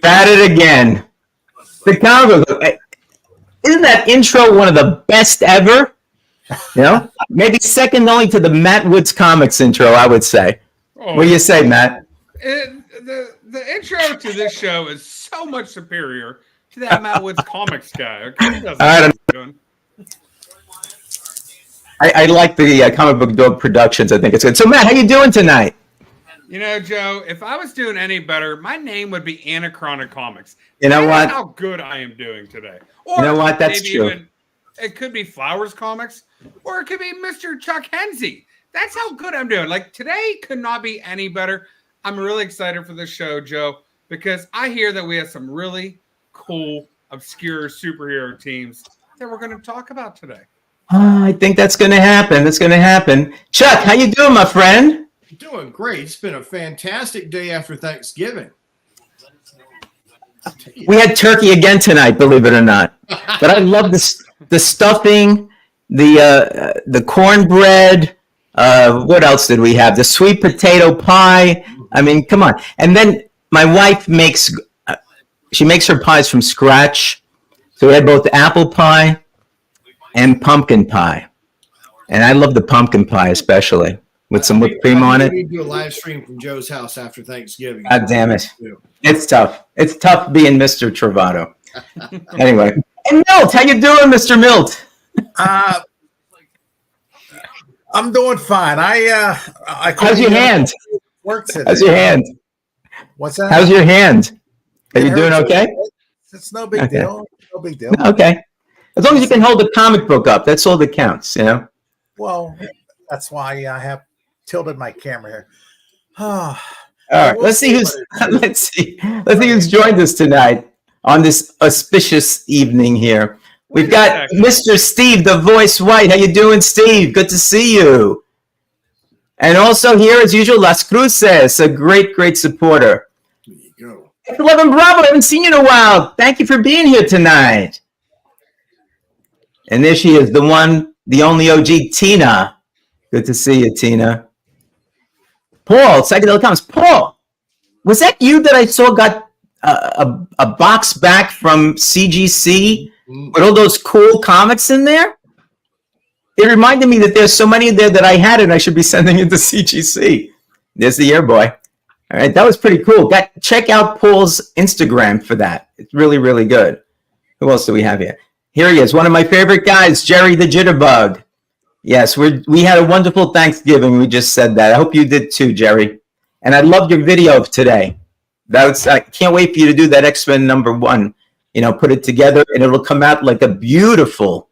At it again. The comic book. Isn't that intro one of the best ever? You know, maybe second only to the Matt Woods Comics intro, I would say. Oh, what do you say, Matt? The intro to this show is so much superior to that Matt Woods Comics guy. Okay? I like the Comic Book Dog Productions. I think it's good. So, Matt, how you doing tonight? You know, Joe, if I was doing any better, my name would be Anachronic Comics. You know what? How good I am doing today. Or you know what? That's true. Even, it could be Flowers Comics, or it could be Mr. Chuck Hensey. That's how good I'm doing. Like, today could not be any better. I'm really excited for this show, Joe, because I hear that we have some really cool, obscure superhero teams that we're going to talk about today. I think that's going to happen. That's going to happen. Chuck, how you doing, my friend? Doing great. It's been a fantastic day after Thanksgiving. We had turkey again tonight, believe it or not. But I love the stuffing, the cornbread. What else did we have? The sweet potato pie. I mean, come on. And then my wife makes her pies from scratch. So we had both apple pie and pumpkin pie. And I love the pumpkin pie especially. With some whipped cream on it. We do a live stream from Joe's house after Thanksgiving. God damn it. It's tough. It's tough being Mr. Travato. Anyway. And Milt, how you doing, Mr. Milt? I'm doing fine. How's your hand? Work today. How's your hand? What's that? How's your hand? Are you doing okay? It's no big deal. No big deal. Okay. As long as you can hold the comic book up, that's all that counts, you know? Well, that's why I have tilted my camera here. All right, let's see who's joined us tonight on this auspicious evening here. We've got Mr. Steve, the Voice White. How you doing, Steve? Good to see you. And also here, as usual, Las Cruces, a great supporter. There you go. 11 Bravo, I haven't seen you in a while. Thank you for being here tonight. And there she is, the one, the only OG, Tina. Good to see you, Tina. Paul, Psychedelic Comics. Paul, was that you that I saw got a box back from CGC with all those cool comics in there? It reminded me that there's so many there that I had and I should be sending it to CGC. There's the Airboy. All right, that was pretty cool. Check out Paul's Instagram for that. It's really good. Who else do we have here? Here he is, one of my favorite guys, Jerry the Jitterbug. Yes, we had a wonderful Thanksgiving. We just said that. I hope you did too, Jerry. And I loved your video of today. I can't wait for you to do that X-Men #1. You know, put it together and it'll come out like a beautiful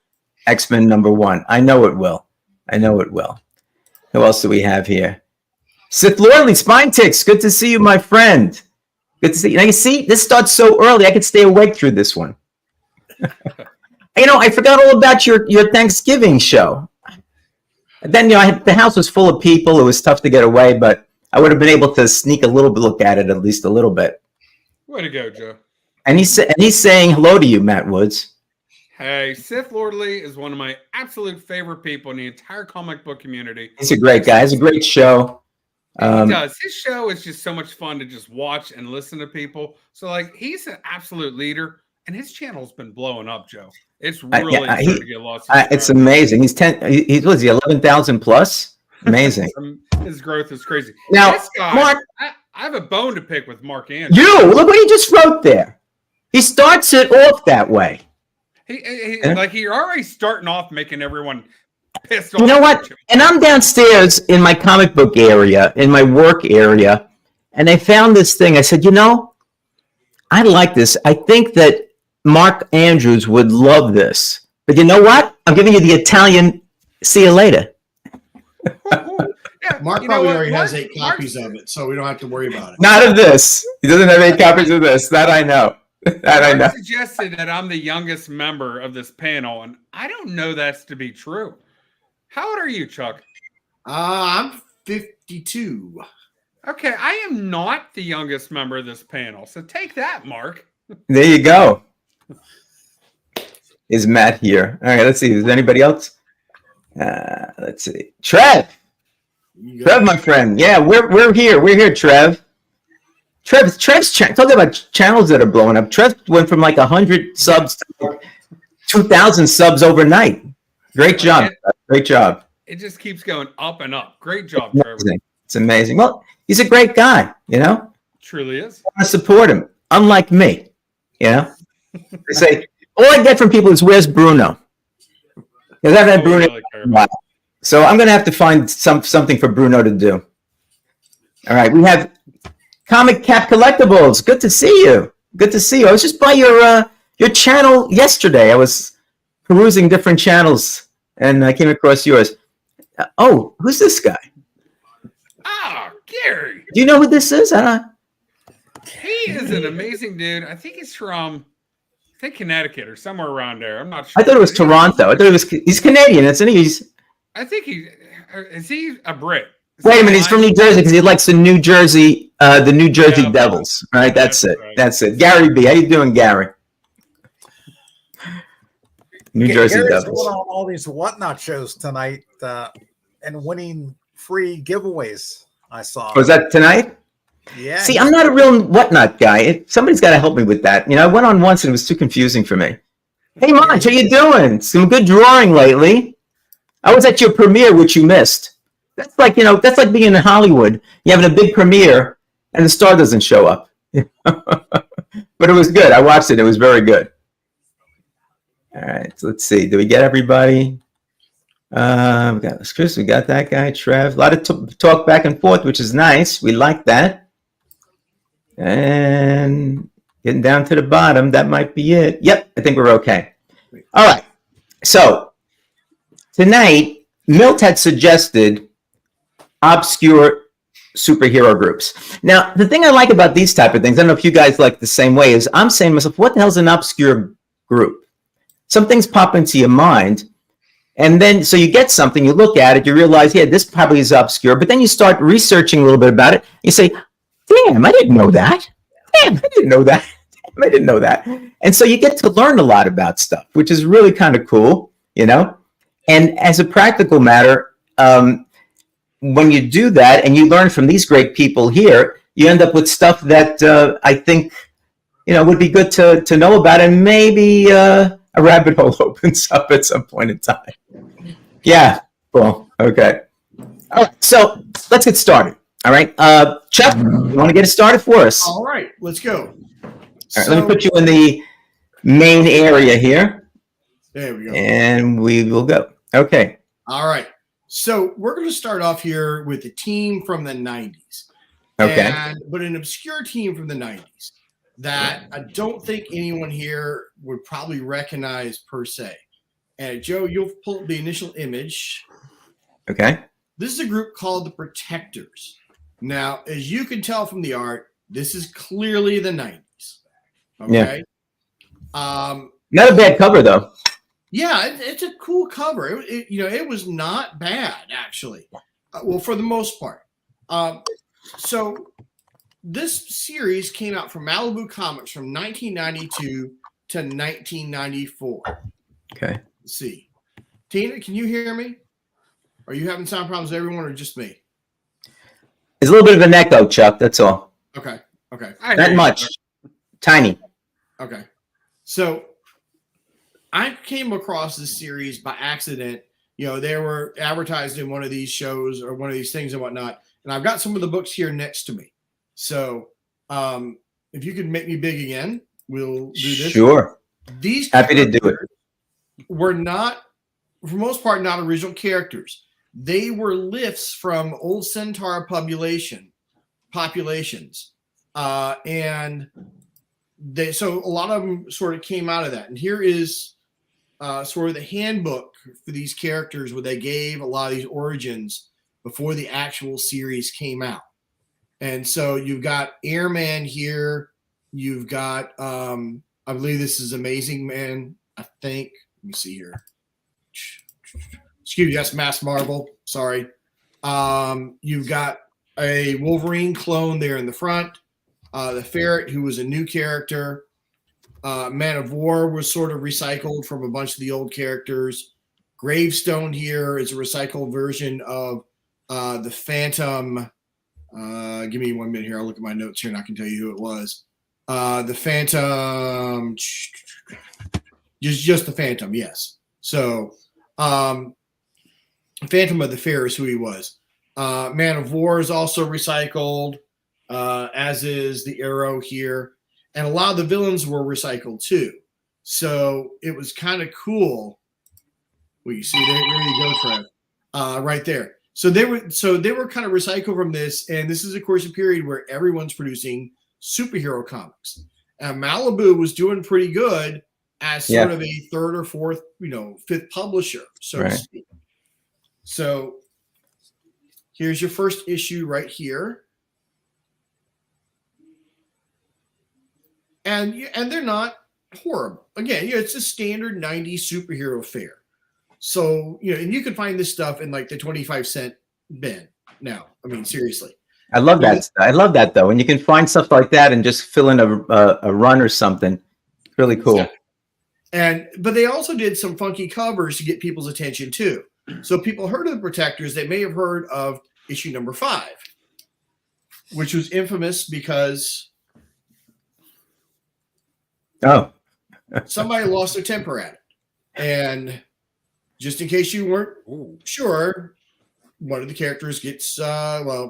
X-Men #1. I know it will. Who else do we have here? Sith Lordly, Spine Ticks. Good to see you, my friend. Good to see you. Now you see, this starts so early. I could stay awake through this one. You know, I forgot all about your Thanksgiving show. And then, you know, the house was full of people. It was tough to get away, but I would have been able to sneak a little bit, look at it at least a little bit. Way to go, Joe. And he's saying hello to you, Matt Woods. Hey, Sith Lordly is one of my absolute favorite people in the entire comic book community. He's a great guy. It's a great show. He does. His show is just so much fun to just watch and listen to people. So, like, he's an absolute leader, and his channel's been blowing up, Joe. It's really starting to get lost. It's amazing. He's 11,000 plus. Amazing. His growth is crazy. Now, this guy, Mark, I have a bone to pick with Mark Andrews. Look what he just wrote there. He starts it off that way. He already starting off making everyone pissed off. You know what? And I'm downstairs in my comic book area, in my work area, and I found this thing. I said, you know, I like this. I think that Mark Andrews would love this. But you know what? I'm giving you the Italian see you later. Yeah, Mark probably already has 8 copies of it, so we don't have to worry about it. Not of this. He doesn't have 8 copies of this. That I know. I know. Mark suggested that I'm the youngest member of this panel, and I don't know that's to be true. How old are you, Chuck? I'm 52. Okay, I am not the youngest member of this panel, so take that, Mark. There you go. Is Matt here? All right, let's see. Is there anybody else? Let's see. Trev, my friend. Yeah, we're here. We're here, Trev. Trev's talking about channels that are blowing up. Trev went from like 100 subs to like 2,000 subs overnight. Great job. Great job. It just keeps going up and up. Great job, Trevor. It's amazing. Well, he's a great guy, you know? Truly is. I want to support him, unlike me, you know? They say, all I get from people is, where's Bruno? Because I've had Bruno. Really, so I'm going to have to find something for Bruno to do. All right, we have Comic Cap Collectibles. Good to see you. Good to see you. I was just by your channel yesterday. I was perusing different channels, and I came across yours. Oh, who's this guy? Ah, Gary. Do you know who this is? He is an amazing dude. I think he's from, Connecticut or somewhere around there. I'm not sure. I thought it was Toronto. I thought he's Canadian, isn't he? I think is he a Brit? Wait a minute, he's from New Jersey because he likes the New Jersey Devils. Right, that's it. Right. That's it. Gary B, how you doing, Gary? New Jersey Gary's Devils. going on all these whatnot shows tonight and winning free giveaways. I saw. Was that tonight? Yeah. See, I'm not a real whatnot guy. Somebody's got to help me with that. You know, I went on once and it was too confusing for me. Hey, Monch, how you doing? Some good drawing lately. I was at your premiere, which you missed. That's like, that's like being in Hollywood. You're having a big premiere and the star doesn't show up. But it was good. I watched it. It was very good. All right, so let's see. Do we get everybody? We got Chris. We got that guy, Trev. A lot of talk back and forth, which is nice. We like that. And getting down to the bottom, that might be it. Yep, I think we're okay. All right. So tonight, Milt had suggested obscure superhero groups. Now, the thing I like about these type of things, I don't know if you guys like the same way, is I'm saying to myself, what the hell's an obscure group? Some things pop into your mind, and then so you get something, you look at it, you realize, yeah, this probably is obscure, but then you start researching a little bit about it. You say, damn, I didn't know that. Damn, I didn't know that. Damn, I didn't know that. And so you get to learn a lot about stuff, which is really kind of cool, you know? And as a practical matter, when you do that and you learn from these great people here, you end up with stuff that I think, would be good to know about, and maybe a rabbit hole opens up at some point in time. Yeah, cool. Okay. All right, so let's get started. All right, Chuck, you want to get it started for us? All right, let's go. All right, let me put you in the main area here. There we go. And we will go. Okay. All right. So we're going to start off here with a team from the 90s. Okay. But an obscure team from the 90s that I don't think anyone here would probably recognize per se. And Joe, you'll pull up the initial image. Okay. This is a group called the Protectors. Now, as you can tell from the art, this is clearly the 90s. Okay. Yeah. Not a bad cover, though. Yeah, it's a cool cover. It was not bad, actually. Well, for the most part. So this series came out from Malibu Comics from 1992 to 1994. Okay. Let's see. Tina, can you hear me? Are you having sound problems, everyone, or just me? It's a little bit of an echo, Chuck. That's all. Okay. Not much. Tiny. Okay. So I came across this series by accident. They were advertised in one of these shows or one of these things and whatnot. And I've got some of the books here next to me. So if you could make me big again, we'll do this. Sure. These happy to do it. Were not, for the most part, not original characters. They were lifts from old Centaur populations. And so a lot of them sort of came out of that. And here is sort of the handbook for these characters where they gave a lot of these origins before the actual series came out. And so you've got Airman here, You've got, I believe this is Amazing Man. I think. Let me see here. Excuse me, that's Mass Marvel. Sorry. You've got a Wolverine clone there in the front. The Ferret, who was a new character. Man of War was sort of recycled from a bunch of the old characters. Gravestone here is a recycled version of the Phantom. Give me 1 minute here. I'll look at my notes here and I can tell you who it was. The Phantom. Just the Phantom, yes. So, Phantom of the Fair is who he was. Man of War is also recycled, as is the Arrow here. And a lot of the villains were recycled too. So it was kind of cool. Well, you see there you go, Trev. Right there. So they were kind of recycled from this, and this is of course a period where everyone's producing superhero comics. And Malibu was doing pretty good as sort of a third or fourth, fifth publisher, so to speak. So here's your first issue right here. And they're not horrible. Again, it's a standard 90s superhero fare. So, and you can find this stuff in like the 25-cent bin now. I mean, seriously. I love that. I love that though. When you can find stuff like that and just fill in a run or something. It's really cool. Yeah. But they also did some funky covers to get people's attention too. So people heard of the Protectors. They may have heard of issue number 5, which was infamous because somebody lost their temper at it. And just in case you weren't sure, one of the characters gets, yeah.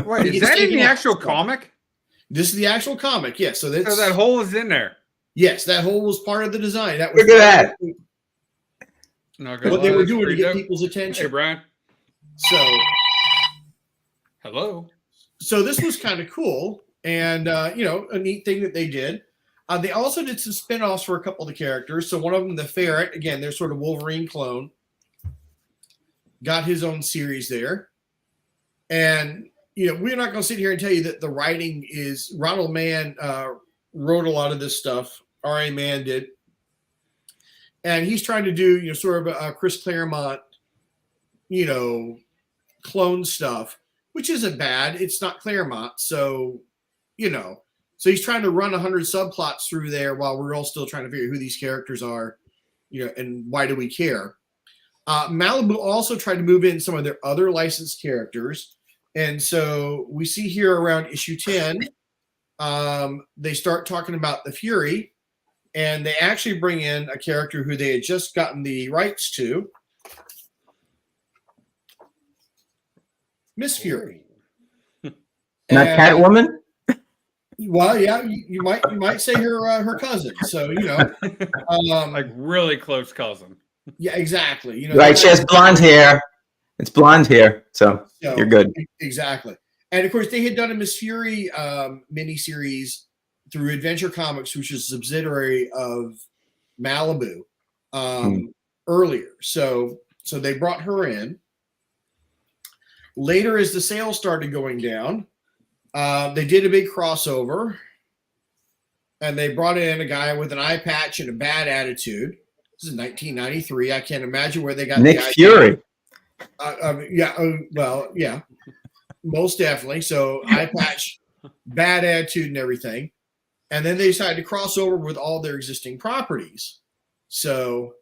Wait, is that in the actual comic? This is the actual comic, yes. So that hole is in there. Yes, that hole was part of the design. That was Look at that. What they were doing to get people's attention. Hey, Brian. So, hello. So this was kind of cool. And, a neat thing that they did. They also did some spin-offs for a couple of the characters. So one of them, the Ferret, again, they're sort of Wolverine clone, got his own series there. And, we're not going to sit here and tell you that the writing is Ronald Mann wrote a lot of this stuff. R.A. Mann did. And he's trying to do, sort of a Chris Claremont, clone stuff, which isn't bad. It's not Claremont. So, so he's trying to run 100 subplots through there while we're all still trying to figure out who these characters are, and why do we care? Malibu also tried to move in some of their other licensed characters. And so we see here around issue 10, they start talking about the Fury, and they actually bring in a character who they had just gotten the rights to, Miss Fury. Not Catwoman? Well, yeah, you might say her cousin. So like really close cousin. Yeah, exactly. Right, she has blonde hair. It's blonde hair, so you're good. Exactly. And of course, they had done a Miss Fury miniseries through Adventure Comics, which is a subsidiary of Malibu, earlier. So they brought her in. Later, as the sales started going down, they did a big crossover, and they brought in a guy with an eye patch and a bad attitude. This is 1993. I can't imagine where they got Nick Fury. Yeah, most definitely. So eye patch, bad attitude, and everything. And then they decided to cross over with all their existing properties. So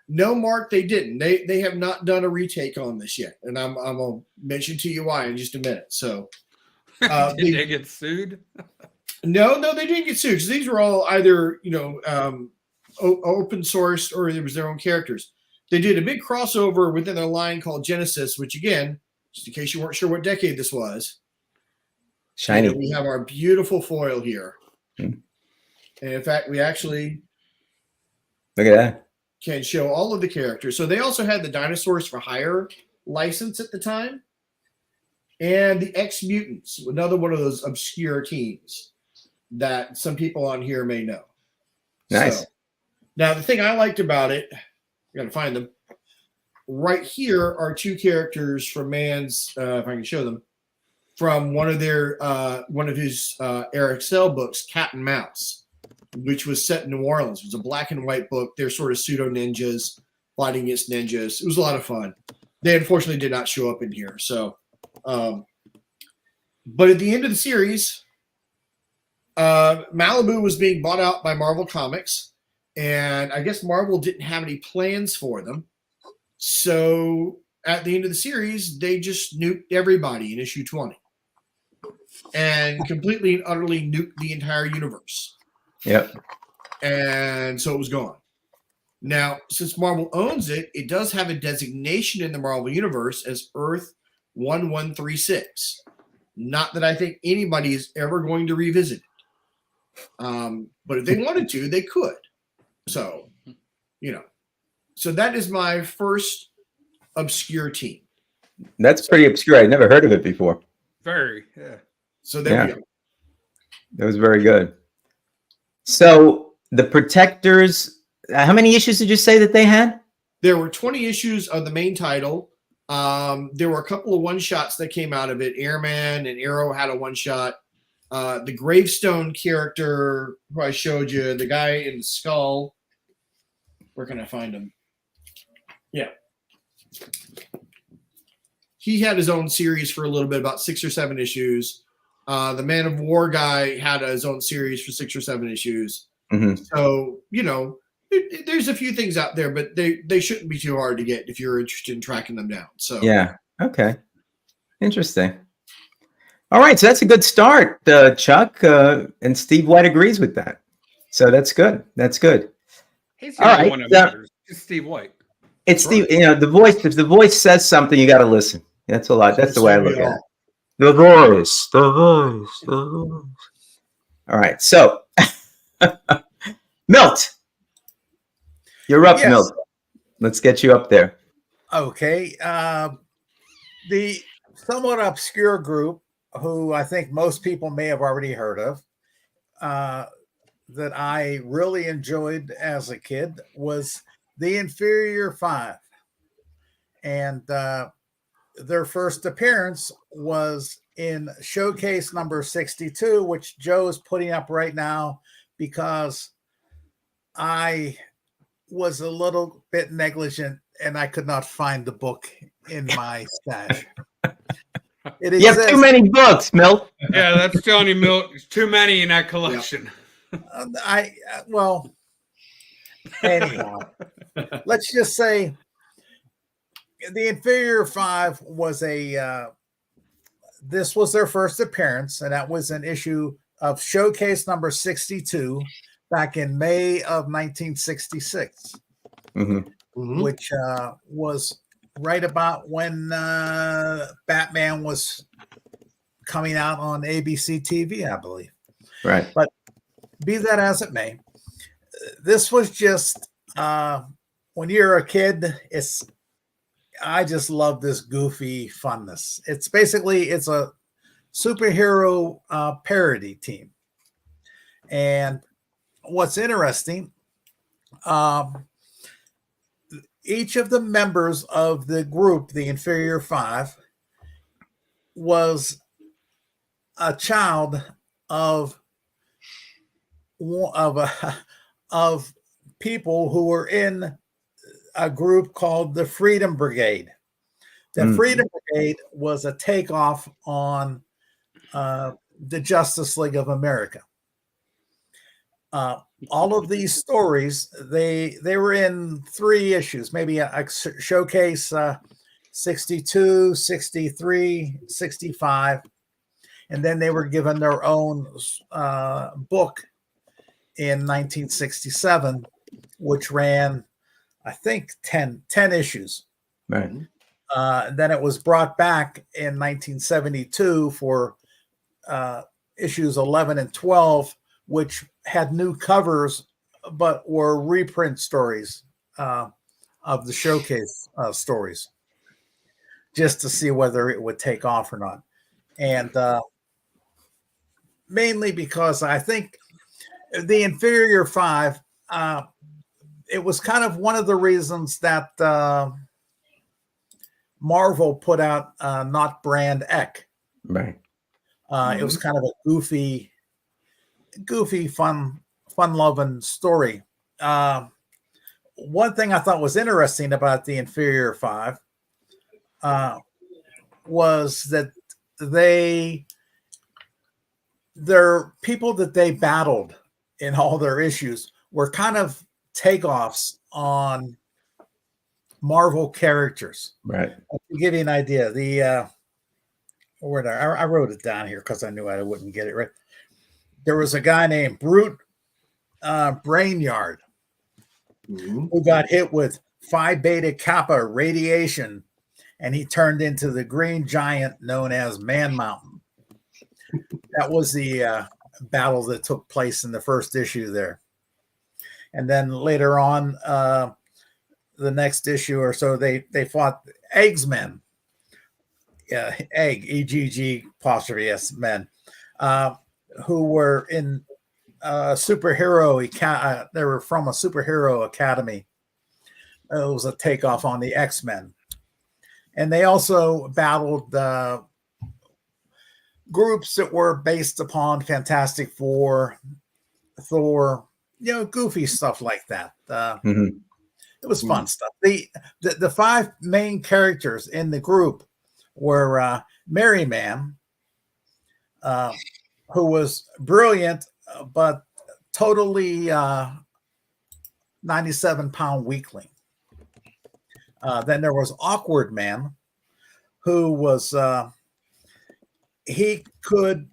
no, Mark, they didn't. They have not done a retake on this yet, and I'm gonna mention to you why in just a minute. So. Did they get sued? No, they didn't get sued because these were all either open sourced or it was their own characters. They did a big crossover within their line called Genesis, which again, just in case you weren't sure what decade this was, shiny. We have our beautiful foil here, and in fact, we actually look at that. Can show all of the characters. So they also had the Dinosaurs for Hire license at the time. And the X-Mutants, another one of those obscure teams that some people on here may know. Nice. So, now, the thing I liked about it, I got to find them. Right here are two characters from Mann's, if I can show them. from one of his Eric Sell books, Cat and Mouse, which was set in New Orleans. It was a black and white book. They're sort of pseudo ninjas fighting against ninjas. It was a lot of fun. They unfortunately did not show up in here. So, but at the end of the series, Malibu was being bought out by Marvel Comics, and I guess Marvel didn't have any plans for them. So at the end of the series, they just nuked everybody in issue 20 and completely and utterly nuked the entire universe. Yep. And so it was gone. Now, since Marvel owns it, it does have a designation in the Marvel Universe as Earth 1136. Not that I think anybody is ever going to revisit it. But if they wanted to, they could. So, So that is my first obscure team. That's pretty obscure. I'd never heard of it before. Very, yeah. So there we go. That was very good. So the Protectors, how many issues did you say that they had? There were 20 issues of the main title. There were a couple of one-shots that came out of it. Airman and Arrow had a one-shot. The Gravestone character who I showed you, the guy in the skull. Where can I find him? Yeah. He had his own series for a little bit, about 6 or 7 issues. The Man of War guy had his own series for 6 or 7 issues. Mm-hmm. So, there's a few things out there, but they shouldn't be too hard to get if you're interested in tracking them down. So yeah. Okay. Interesting. All right. So that's a good start, Chuck. And Steve White agrees with that. So that's good. That's good. He's All right. one of matters. It's Steve White. It's Steve. The voice. If the voice says something, you got to listen. That's a lot. That's the way I look at it. The voice. The voice. The voice. All right. So, Milt, you're up, yes. Milt. Let's get you up there. Okay. The somewhat obscure group, who I think most people may have already heard of, that I really enjoyed as a kid, was the Inferior Five. And their first appearance was in Showcase number 62, which Joe is putting up right now because I was a little bit negligent and I could not find the book in my stash. You have too many books, Milt. Yeah, that's telling you, Milt. There's too many in that collection. Anyhow, let's just say the Inferior Five was this was their first appearance, and that was an issue of Showcase number 62 back in May of 1966, which was right about when Batman was coming out on ABC TV, I believe. Right. But be that as it may, this was just when you're a kid, I just love this goofy funness. It's a superhero parody team. And what's interesting, each of the members of the group, the Inferior Five, was a child of people who were in a group called the Freedom Brigade. The Freedom Brigade was a takeoff on the Justice League of America. All of these stories, they were in 3 issues, maybe a Showcase 62, 63, 65, and then they were given their own book in 1967, which ran, I think, 10 issues. Right. Then it was brought back in 1972 for issues 11 and 12, which had new covers, but were reprint stories of the Showcase stories, just to see whether it would take off or not. And mainly because I think the Inferior Five, it was kind of one of the reasons that Marvel put out Not Brand Ek. Right. It was kind of a goofy, fun-loving story. One thing I thought was interesting about the Inferior Five was that their people that they battled in all their issues were kind of takeoffs on Marvel characters. Right. To give you an idea, I wrote it down here because I knew I wouldn't get it right. There was a guy named Brute Brainyard who got hit with Phi Beta Kappa radiation, and he turned into the green giant known as Man Mountain. That was the battle that took place in the first issue there. And then later on, the next issue or so, they fought Eggsmen. Egg, E-G-G apostrophe S men, who were in superhero. They were from a superhero academy. It was a takeoff on the X-Men. And they also battled groups that were based upon Fantastic Four, Thor, goofy stuff like that. It was fun stuff. The five main characters in the group were Merry Man, who was brilliant, but totally 97-pound weakling. Then there was Awkward Man, who was he could,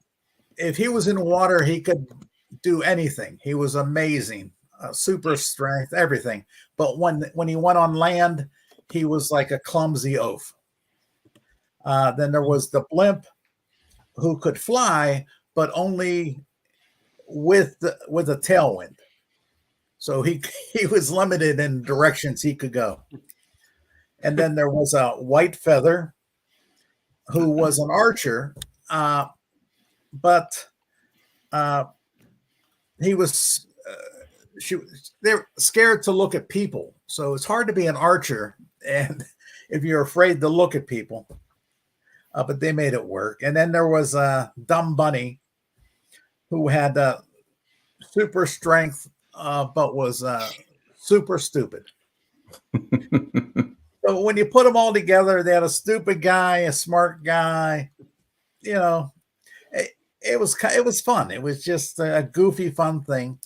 if he was in water, he could do anything. He was amazing, super strength, everything. But when he went on land, he was like a clumsy oaf. Then there was the Blimp, who could fly, but only with a tailwind. So he was limited in directions he could go. And then there was a White Feather, who was an archer, but he was they're scared to look at people. So it's hard to be an archer, and if you're afraid to look at people. But they made it work. And then there was a Dumb Bunny, who had super strength, but was super stupid. So when you put them all together, they had a stupid guy, a smart guy. It was fun. It was just a goofy, fun thing.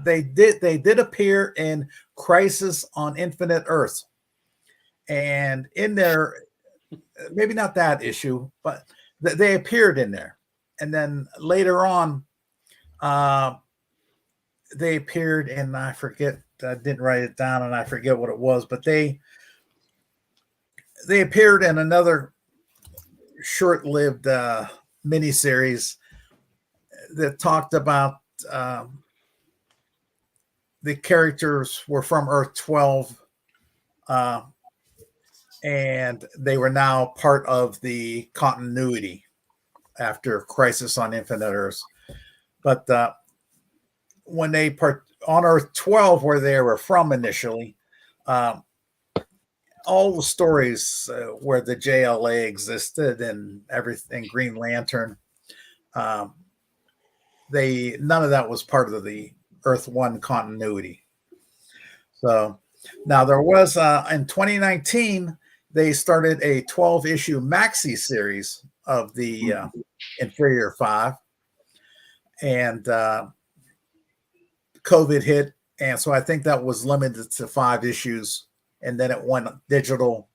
They did appear in Crisis on Infinite Earths, and in there, maybe not that issue, but they appeared in there. And then later on, they appeared in, I forget, I didn't write it down and I forget what it was, but they appeared in another short-lived miniseries that talked about the characters were from Earth 12, and they were now part of the continuity after Crisis on Infinite Earths. But when they on Earth 12, where they were from initially, all the stories where the JLA existed and everything, Green Lantern, none of that was part of the Earth 1 continuity. So now there was in 2019, they started a 12-issue maxi series of the Inferior Five, and COVID hit, and so I think that was limited to 5 issues, and then it went digital,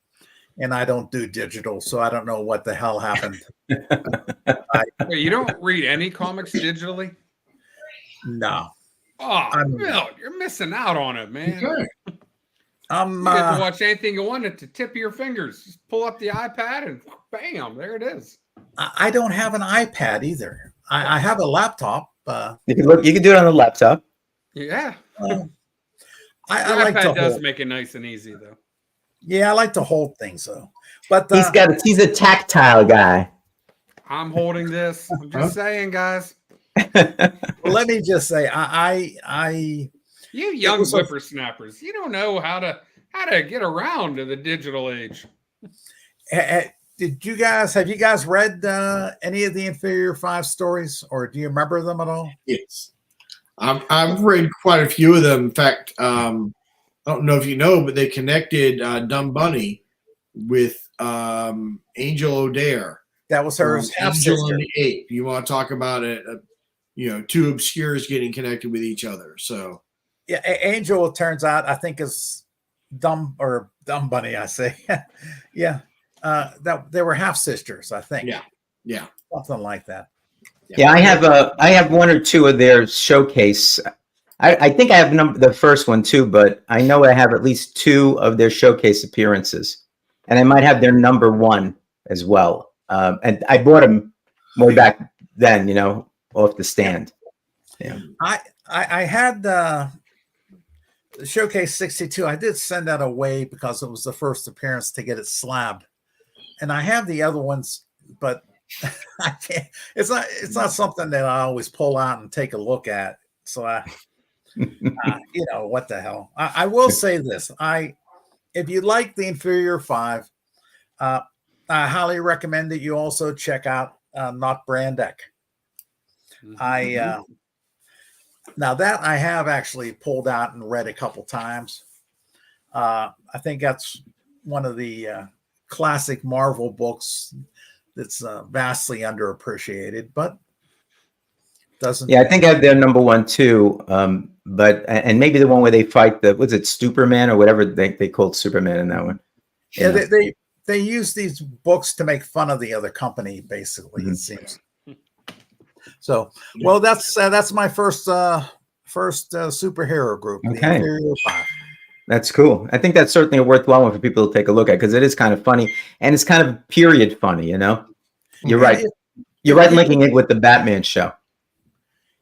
and I don't do digital, so I don't know what the hell happened. Wait, you don't read any comics digitally? No. Oh, Milt, you're missing out on it, man. Okay. You get to watch anything you want at the tip of your fingers. Just pull up the iPad and bam, there it is. I don't have an iPad either. I have a laptop. You can do it on the laptop. Yeah. I like to does hold. make it nice and easy, though. Yeah, I like to hold things though. But He's a tactile guy. I'm holding this. I'm just saying, guys. let me just say, You young whippersnappers, you don't know how to get around to the digital age. do have you guys read any of the Inferior Five stories, or do you remember them at all? Yes. I've read quite a few of them. In fact, I don't know if you know, but they connected Dumb Bunny with Angel O'Dare. That was her half Angel sister. and the Ape. You want to talk about it? Two obscures getting connected with each other. So Yeah, Angel, it turns out, I think is Dumb Bunny. I say, yeah, that they were half sisters. I think. Yeah, something like that. Yeah, I have one or two of their showcase. I think I have the first one too, but I know I have at least two of their showcase appearances, and I might have their number one as well. And I bought them way back then, off the stand. Yeah, I had the showcase 62. I did send that away because it was the first appearance to get it slabbed, and I have the other ones, but I can't. It's not something that I always pull out and take a look at. So what the hell? I will say this: if you like the Inferior Five, I highly recommend that you also check out Not Brandeck. Now that I have actually pulled out and read a couple times. I think that's one of the classic Marvel books that's vastly underappreciated, but doesn't. Yeah, I think I have their number one too. But maybe the one where they fight was it Superman or whatever they called Superman in that one. Yeah, they use these books to make fun of the other company, basically. It seems. So, well, that's my first superhero group. Okay. The Inferior Five. That's cool. I think that's certainly a worthwhile one for people to take a look at because it is kind of funny and it's kind of period funny. You're right. You're right, linking it with the Batman show.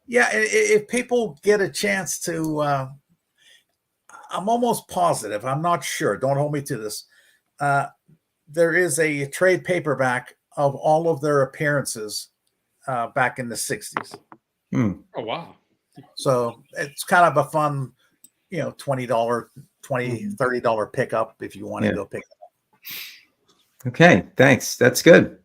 Yeah, if people get a chance to, I'm almost positive. I'm not sure. Don't hold me to this. There is a trade paperback of all of their appearances back in the 60s. Oh, wow. So it's kind of a fun, $20, $30 pickup if you want to go pick it up. Okay, thanks. That's good.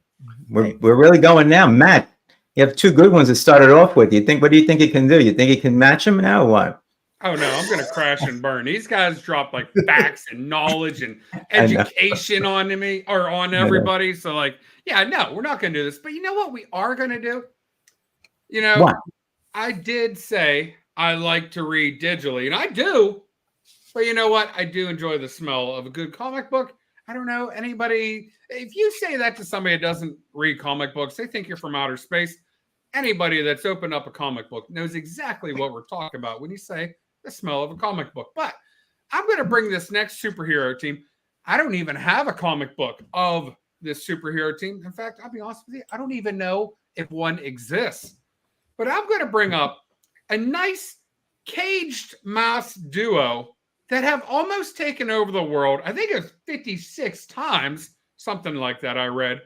We're really going now. Matt, you have two good ones to start it off with. What do you think you can do? You think you can match them now or what? Oh, no, I'm going to crash and burn. These guys drop like facts and knowledge and education on me or on everybody. So no, we're not going to do this. But you know what we are going to do? What? I did say I like to read digitally, and I do. But you know what? I do enjoy the smell of a good comic book. I don't know anybody. If you say that to somebody that doesn't read comic books, they think you're from outer space. Anybody that's opened up a comic book knows exactly what we're talking about when you say the smell of a comic book. But I'm going to bring this next superhero team. I don't even have a comic book of this superhero team. In fact, I'll be honest with you, I don't even know if one exists. But I'm going to bring up a nice caged mouse duo that have almost taken over the world. I think it's 56 times, something like that I read,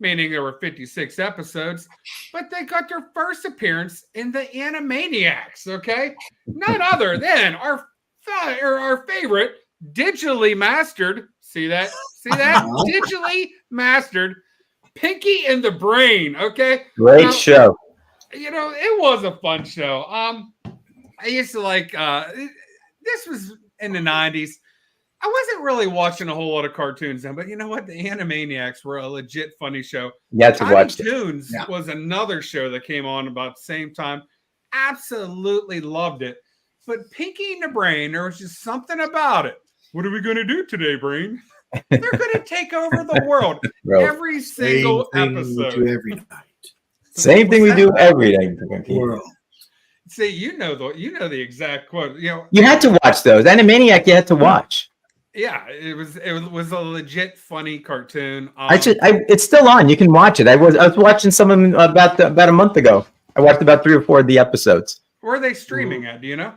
meaning there were 56 episodes. But they got their first appearance in the Animaniacs, okay? None other than our favorite digitally mastered, see that? Digitally mastered Pinky and the Brain, okay? Great show. It was a fun show. I used to like, this was in the 90s. I wasn't really watching a whole lot of cartoons then, but you know what? The Animaniacs were a legit funny show. Yeah, to watch Toons was another show that came on about the same time. Absolutely loved it. But Pinky and the Brain, there was just something about it. What are we going to do today, Brain? They're going to take over the world. Every single episode. Every night. Same thing we do every day. World. See, you know the exact quote. You had to watch those. Animaniac, you had to watch. Yeah, it was a legit funny cartoon. It's still on. You can watch it. I was watching some of them about a month ago. I watched about 3 or 4 of the episodes. Where are they streaming at? Do you know?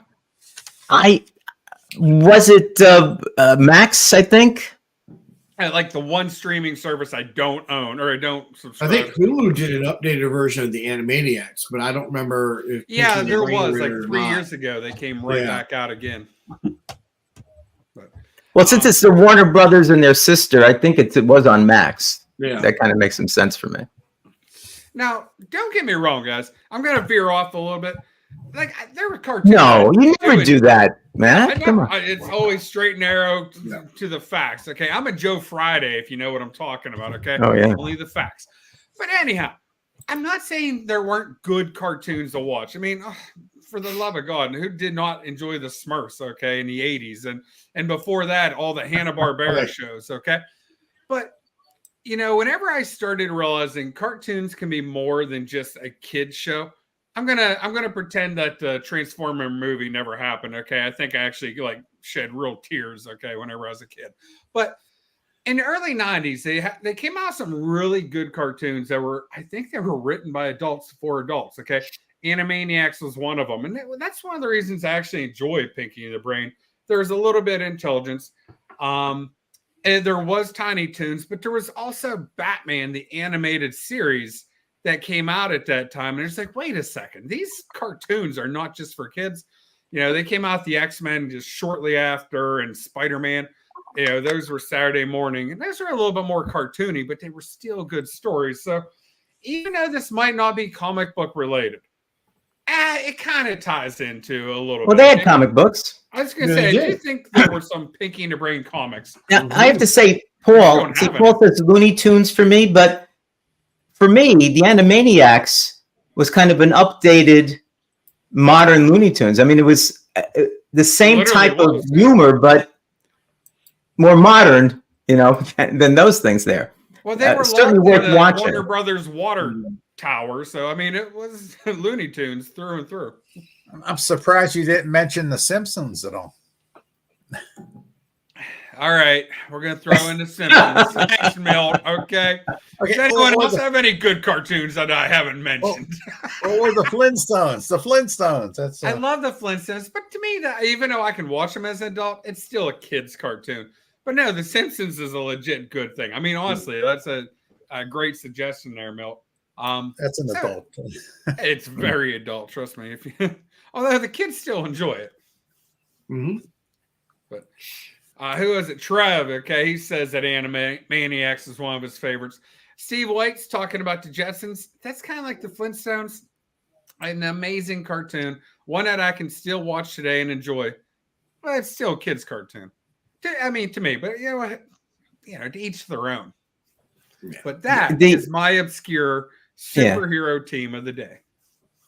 Was it Max? I think. Like the one streaming service I don't own or I don't subscribe. I think Hulu did an updated version of the Animaniacs, but I don't remember if. Yeah, there was like 3 years ago. They came back out again. Well, since it's the Warner Brothers and their sister, I think it was on Max. Yeah. that kind of makes some sense for me. Now, don't get me wrong, guys. I'm gonna veer off a little bit. Like there were cartoons. No, you never do that, man. Come on. It's always straight and narrow to the facts. Okay, I'm a Joe Friday, if you know what I'm talking about. Okay, Oh, yeah. only the facts. But anyhow, I'm not saying there weren't good cartoons to watch. I mean, for the love of God, who did not enjoy the Smurfs? Okay, in the '80s and before that, all the Hanna-Barbera shows. Okay, but you know, whenever I started realizing cartoons can be more than just a kid's show, I'm gonna pretend that the Transformer movie never happened. Okay, I think I actually like shed real tears. Okay, whenever I was a kid, but in the early '90s, they came out with some really good cartoons that were, I think, they were written by adults for adults. Okay, Animaniacs was one of them, and that's one of the reasons I actually enjoy Pinky and the Brain. There's a little bit of intelligence. And there was Tiny Toons, but there was also Batman, the animated series that came out at that time. And it's like, wait a second, these cartoons are not just for kids. You know, they came out the X-Men just shortly after, and Spider-Man. You know, those were Saturday morning, and those were a little bit more cartoony, but they were still good stories. So even though this might not be comic book related, it kind of ties into a little bit. Well, they had comic books. I was going to say, I do think there were some Pinky and the Brain comics. Now, I have to say, Paul says Looney Tunes for me, but for me, the Animaniacs was kind of an updated modern Looney Tunes. I mean, it was the same type of humor, but more modern, you know, than those things there. Well, they were certainly worth watching. Warner Brothers water tower, so I mean, it was Looney Tunes through and through. I'm surprised you didn't mention The Simpsons at all. All right, we're gonna throw in The Simpsons. Thanks, Milt. Okay. Does anyone else have any good cartoons that I haven't mentioned? Or the Flintstones. The Flintstones. That's. I love the Flintstones, but to me, that even though I can watch them as an adult, it's still a kid's cartoon. But no, The Simpsons is a legit good thing. I mean, honestly, that's a great suggestion there, Milt. That's an adult. It's very adult, trust me. Although the kids still enjoy it. Mm-hmm. But who is it? Trev. Okay, he says that Animaniacs is one of his favorites. Steve White's talking about the Jetsons. That's kind of like the Flintstones. An amazing cartoon, one that I can still watch today and enjoy. But it's still a kids' cartoon. I mean, to me, but you know, to each their own. But that is my obscure superhero team of the day.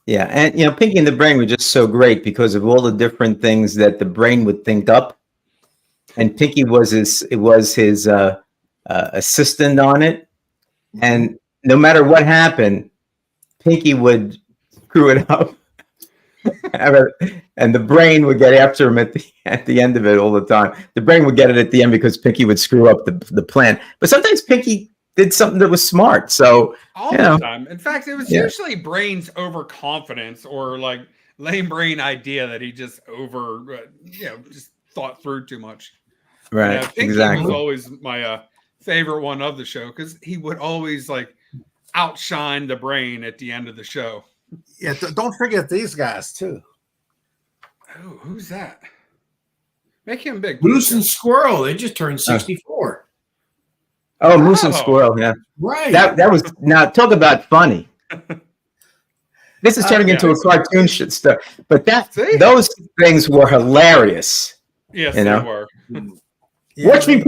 Yeah, and you know, Pinky and the Brain were just so great because of all the different things that the brain would think up, and Pinky was his assistant on it, and no matter what happened, Pinky would screw it up, and the brain would get after him at the end of it all the time. The brain would get it at the end because Pinky would screw up the plan, but sometimes Pinky did something that was smart. So all the time. In fact, it was usually Brain's overconfidence or like lame brain idea that he just just thought through too much. Right. Pinky exactly. was always my favorite one of the show because he would always like outshine the Brain at the end of the show. Yeah, don't forget these guys too. Oh, who's that? Make him big. Moose and Squirrel. They just turned 64. Oh, Moose and Squirrel, yeah. Right. That was, now talk about funny. This is turning into a cartoon shit stuff. But those things were hilarious. Yes, they were. Yeah. Watch me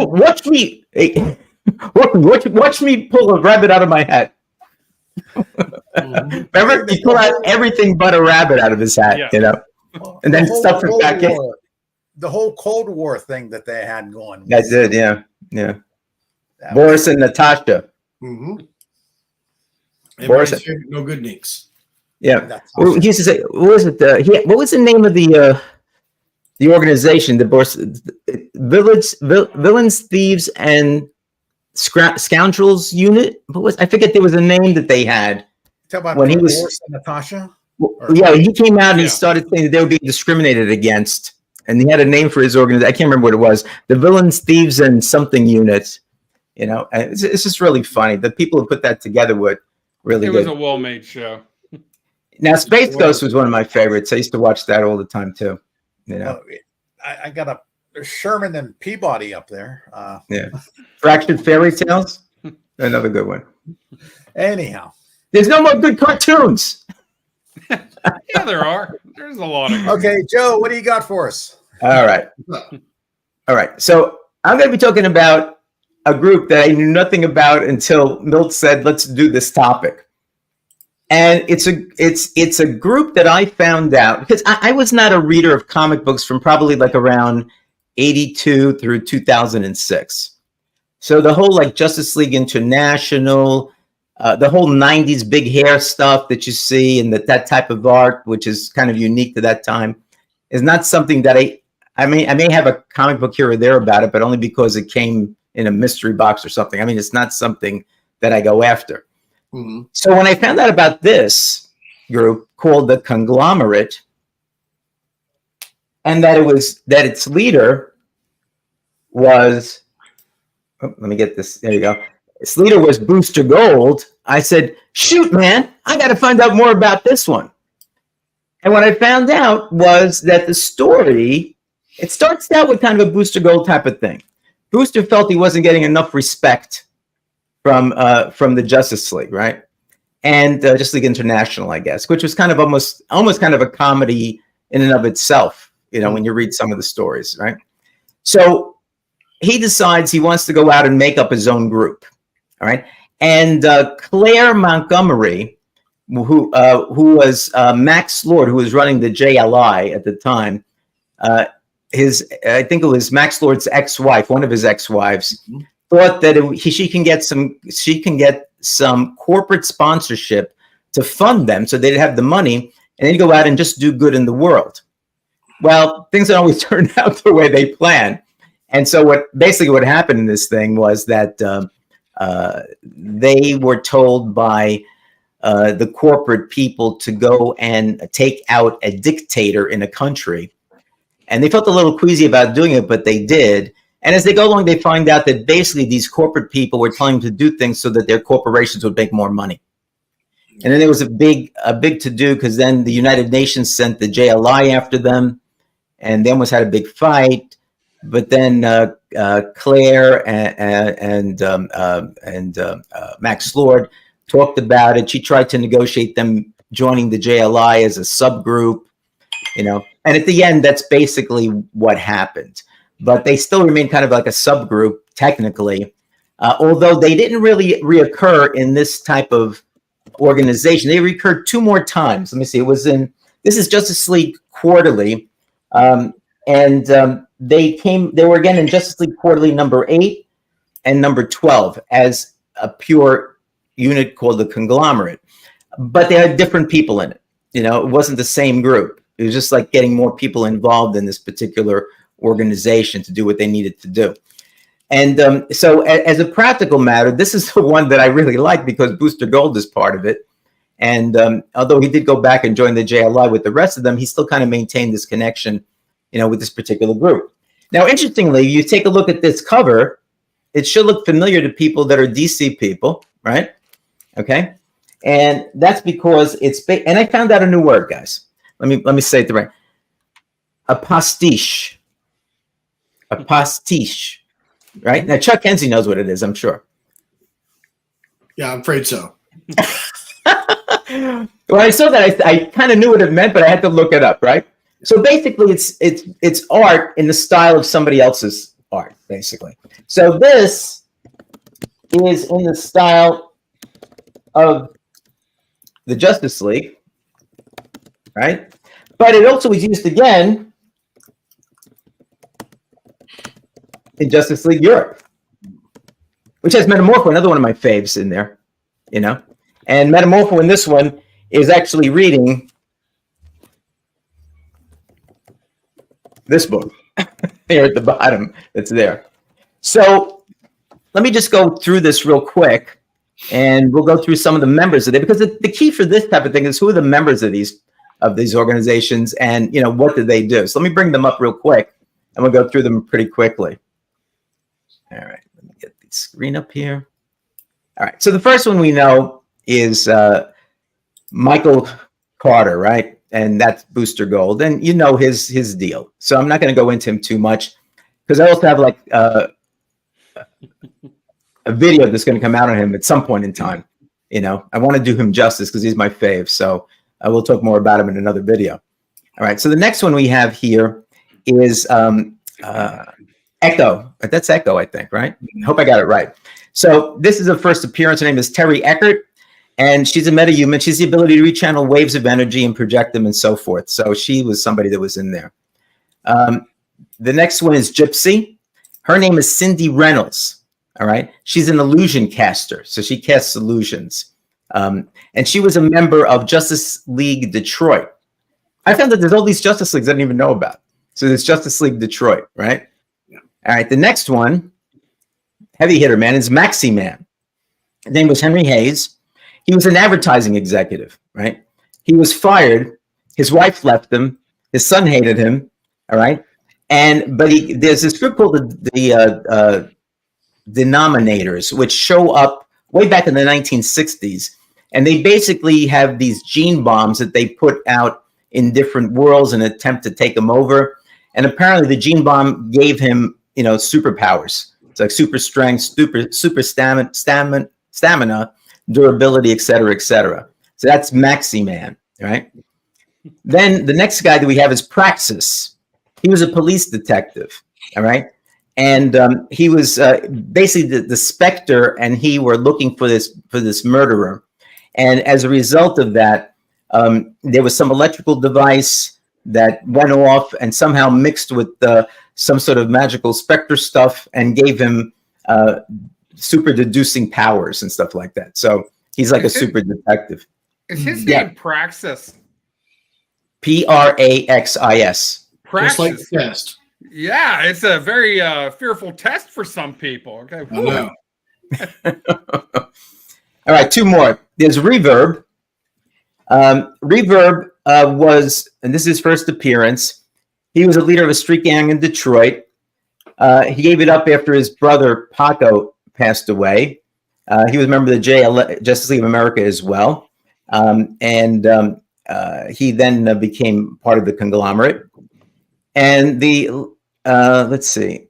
pull a rabbit out of my hat. Remember, he pulled out everything but a rabbit out of his hat, you know, and then stuff it back in. The whole Cold War thing that they had going. That did, yeah. Boris and Natasha. Mm-hmm. Boris, no good nicks. Yeah. He used to say, what was it? What was the name of the organization? The Boris Villains, Thieves, and Scoundrels Unit. I forget. There was a name that they had when he was Boris and Natasha. Yeah, he came out and he started saying that they were being discriminated against, and he had a name for his organization. I can't remember what it was. The Villains, Thieves, and something unit. You know, and it's just really funny. The people who put that together were really good. It was a well-made show. Now, Space Ghost was one of my favorites. I used to watch that all the time too. You know, I got a Sherman and Peabody up there. Fractured Fairy Tales. Another good one. Anyhow. There's no more good cartoons. Yeah, there are. There's a lot of. Okay, Joe, what do you got for us? All right. All right. So I'm going to be talking about a group that I knew nothing about until Milt said, let's do this topic. And it's a group that I found out because I was not a reader of comic books from probably like around 82 through 2006. So the whole like Justice League International, the whole 90s big hair stuff that you see and that type of art, which is kind of unique to that time, is not something that I may have a comic book here or there about it, but only because it came in a mystery box or something. I mean, it's not something that I go after. Mm-hmm. So when I found out about this group called the Conglomerate, and that its leader was, let me get this. There you go. Its leader was Booster Gold. I said, shoot, man, I got to find out more about this one. And what I found out was that the story, it starts out with kind of a Booster Gold type of thing. Booster felt he wasn't getting enough respect from the Justice League, right? And Justice League International, I guess, which was kind of almost kind of a comedy in and of itself, you know, when you read some of the stories, right? So he decides he wants to go out and make up his own group, all right? And Claire Montgomery, who was Max Lord, who was running the JLI at the time, I think it was Max Lord's ex-wife, one of his ex-wives, thought that she can get some corporate sponsorship to fund them so they'd have the money and they'd go out and just do good in the world. Well, things don't always turn out the way they plan. And so what happened in this thing was that they were told by the corporate people to go and take out a dictator in a country. And they felt a little queasy about doing it, but they did. And as they go along, they find out that basically these corporate people were telling them to do things so that their corporations would make more money. And then there was a big to-do because then the United Nations sent the JLI after them, and they almost had a big fight. But then Claire and Max Lord talked about it. She tried to negotiate them joining the JLI as a subgroup, you know. And at the end, that's basically what happened. But they still remain kind of like a subgroup, technically, although they didn't really reoccur in this type of organization. They recurred 2 more times. Let me see. This is Justice League Quarterly. They were again in Justice League Quarterly number 8 and number 12 as a pure unit called the Conglomerate. But they had different people in it. You know, it wasn't the same group. It was just like getting more people involved in this particular organization to do what they needed to do. And so as a practical matter, this is the one that I really like because Booster Gold is part of it. And although he did go back and join the JLI with the rest of them, he still kind of maintained this connection, you know, with this particular group. Now, interestingly, you take a look at this cover, it should look familiar to people that are DC people, right? Okay. And that's because and I found out a new word, guys. Let me say it the right. A pastiche. A pastiche. Right? Now, Chuck Hensey knows what it is, I'm sure. Yeah, I'm afraid so. When I saw that, I kind of knew what it meant, but I had to look it up, right? So basically, it's art in the style of somebody else's art, basically. So this is in the style of the Justice League, right? But it also was used again in Justice League Europe, which has Metamorpho, another one of my faves in there, you know? And Metamorpho in this one is actually reading this book here at the bottom that's there. So let me just go through this real quick, and we'll go through some of the members of it, because the key for this type of thing is who are the members of these organizations, and you know, what do they do? So let me bring them up real quick, and we'll go through them pretty quickly. All right, let me get the screen up here. All right, so the first one we know is Michael Carter, right? And that's Booster Gold, and you know his deal. So I'm not going to go into him too much, because I also have like a video that's going to come out on him at some point in time. You know, I want to do him justice because he's my fave. So I will talk more about him in another video. All right. So the next one we have here is Echo. That's Echo, I think, right? I hope I got it right. So this is a first appearance. Her name is Terry Eckert, and she's a metahuman. She's the ability to rechannel waves of energy and project them and so forth. So she was somebody that was in there. The next one is Gypsy. Her name is Cindy Reynolds. All right. She's an illusion caster. So she casts illusions. And she was a member of Justice League Detroit. I found that there's all these Justice Leagues I didn't even know about. So there's Justice League Detroit, right? Yeah. All right. The next one, heavy hitter, man, is Maxi Man. His name was Henry Hayes. He was an advertising executive, right? He was fired. His wife left him. His son hated him. All right. But there's this group called the Denominators, which show up way back in the 1960s. And they basically have these gene bombs that they put out in different worlds in an attempt to take them over. And apparently the gene bomb gave him, you know, superpowers. It's like super strength, super stamina, durability, et cetera, et cetera. So that's Maxi Man, right? Then the next guy that we have is Praxis. He was a police detective, all right? And he was basically the Spectre, and he were looking for this murderer. And as a result of that, there was some electrical device that went off and somehow mixed with some sort of magical Spectre stuff and gave him super deducing powers and stuff like that. So he's like a super detective. Is his name Praxis? Praxis. Just like the test. Yeah, it's a very fearful test for some people. Okay. All right, two more. There's Reverb. Reverb was, and this is his first appearance, he was a leader of a street gang in Detroit. He gave it up after his brother Paco passed away. He was a member of the Justice League of America as well. He then became part of the conglomerate. And let's see,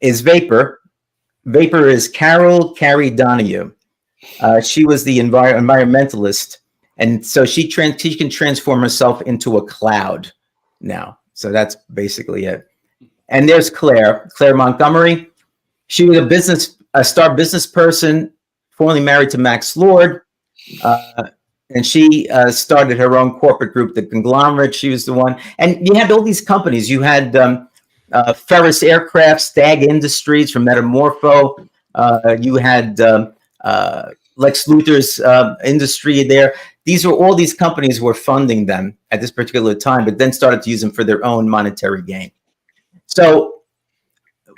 is Vapor. Vapor is Carrie Donahue. She was the environmentalist. And so she can transform herself into a cloud now. So that's basically it. And there's Claire Montgomery. She was a star business person, formerly married to Max Lord. And she started her own corporate group, the Conglomerate. She was the one. And you had all these companies. You had Ferris Aircraft, Stag Industries from Metamorpho. You had Lex Luthor's industry there. All these companies were funding them at this particular time, but then started to use them for their own monetary gain. So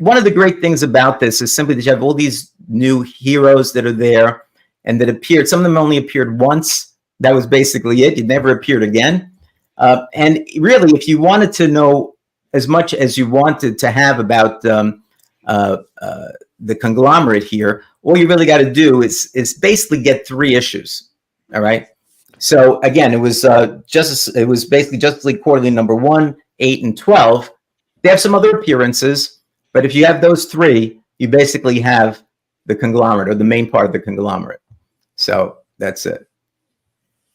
one of the great things about this is simply that you have all these new heroes that are there and that appeared. Some of them only appeared once. That was basically it. It never appeared again. And really, if you wanted to know as much as you wanted to have about the conglomerate here, all you really got to do is basically get 3 issues. All right. So again, it was basically Justice League Quarterly number 1, 8, and 12. They have some other appearances, but if you have those 3, you basically have the conglomerate, or the main part of the conglomerate. So that's it.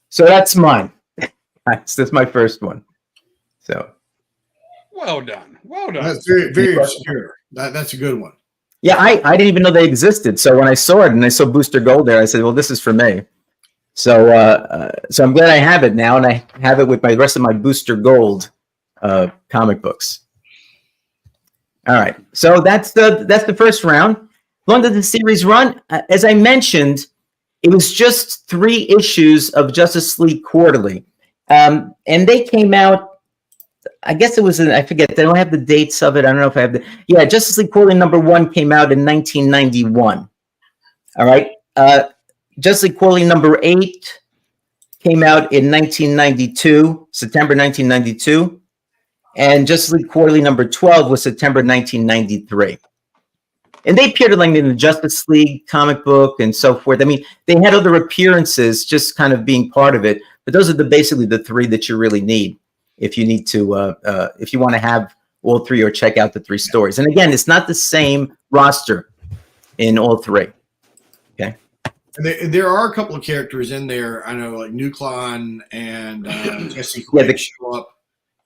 So that's mine. That's my first one. So well done. That's very, very obscure. That's a good one. Yeah, I didn't even know they existed. So when I saw it and I saw Booster Gold there, I said, well, this is for me. So I'm glad I have it now, and I have it with the rest of my Booster Gold comic books. All right, so that's the first round. How long did the series run? As I mentioned, it was just 3 issues of Justice League Quarterly, and they came out. I guess it was I forget. I don't have the dates of it. I don't know if I have the. Yeah, Justice League Quarterly number 1 came out in 1991. All right. Justice League Quarterly number 8 came out in 1992, September 1992. And Justice League Quarterly number 12 was September 1993. And they appeared like in the Justice League comic book and so forth. I mean, they had other appearances just kind of being part of it. But those are basically the 3 that you really need if you need to, if you want to have all 3 or check out the 3 stories. And again, it's not the same roster in all 3. Okay. And there are a couple of characters in there. I know, like Nuclon and Jesse Yeah, Quick show up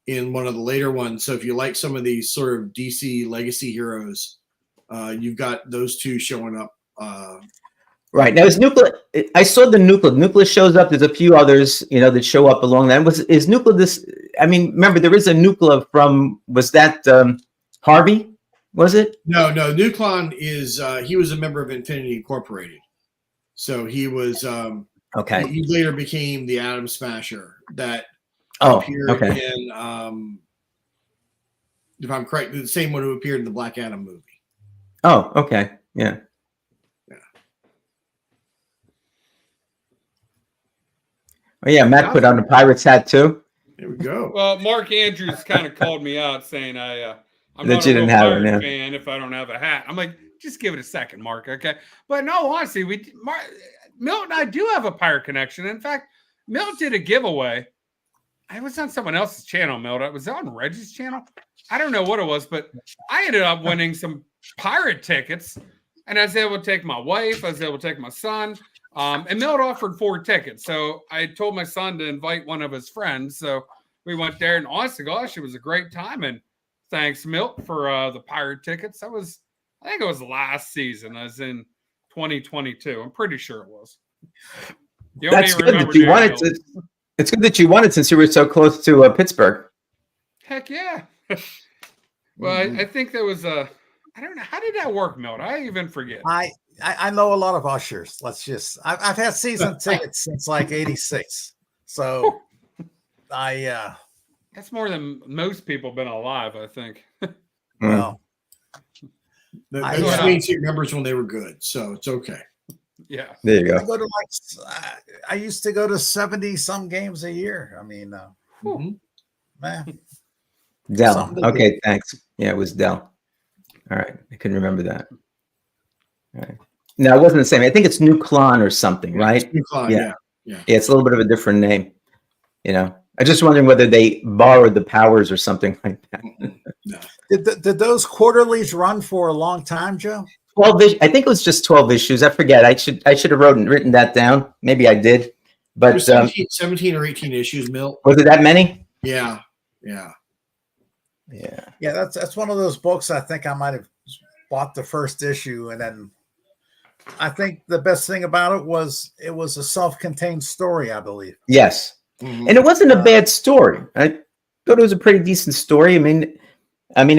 in one of the later ones. So if you like some of these sort of DC legacy heroes, you've got those two showing up. Right. Now is Nucleus, I saw the Nucleus. Nucleus shows up. There's a few others, that show up along that. Is Nucleus this? I mean, remember there is a Nucleus from, was that Harvey? Was it? No, Nuclon is he was a member of Infinity Incorporated. So he was Okay. He later became the Atom Smasher that Oh, appeared okay. in if I'm correct, the same one who appeared in the Black Adam movie. Oh, okay. Yeah. Oh yeah, Matt put on the Pirates hat too. There we go. Well, Mark Andrews kind of called me out saying I'm That not you a real didn't have it, Pirate yeah. fan if I don't have a hat. I'm like, just give it a second, Mark. Okay, but no, honestly, Milt and I do have a pirate connection. In fact, Milt did a giveaway. I was on someone else's channel, Milt. I was on Reggie's channel. I don't know what it was, but I ended up winning some pirate tickets, and I was able to take my wife. I was able to take my son. And Milt offered 4 tickets. So I told my son to invite one of his friends. So we went there, and honestly, gosh, it was a great time. And thanks, Milt, for the pirate tickets. I think it was last season. I was in 2022. I'm pretty sure it was. You don't That's even good remember that you doing wanted it. to. It's good that you wanted since you were so close to Pittsburgh. Heck yeah. Well, I think there was I don't know. How did that work, Milt? I even forget. I know a lot of ushers. I've had season tickets since like '86. So That's more than most people been alive, I think. well, That just means he remembers when they were good, so it's okay. Yeah. There you I go. go to I used to go to 70 some games a year. I mean, man. Dell. Something to Okay, thanks. Yeah, it was Dell. All right, I couldn't remember that. All right. No, it wasn't the same. I think it's Nuclon or something, right? Nuclon, yeah. It's a little bit of a different name. I'm just wondering whether they borrowed the powers or something like that. No. Did those quarterlies run for a long time, Joe? 12 I think it was just 12 issues. I forget. I should have written that down. Maybe I did. But 17 or 18 issues, Milt. was it that many? Yeah. Yeah. Yeah, that's one of those books I think I might have bought the first issue, and then I think the best thing about it was a self-contained story, I believe. Yes. Mm-hmm. And it wasn't a bad story. I thought it was a pretty decent story. I mean,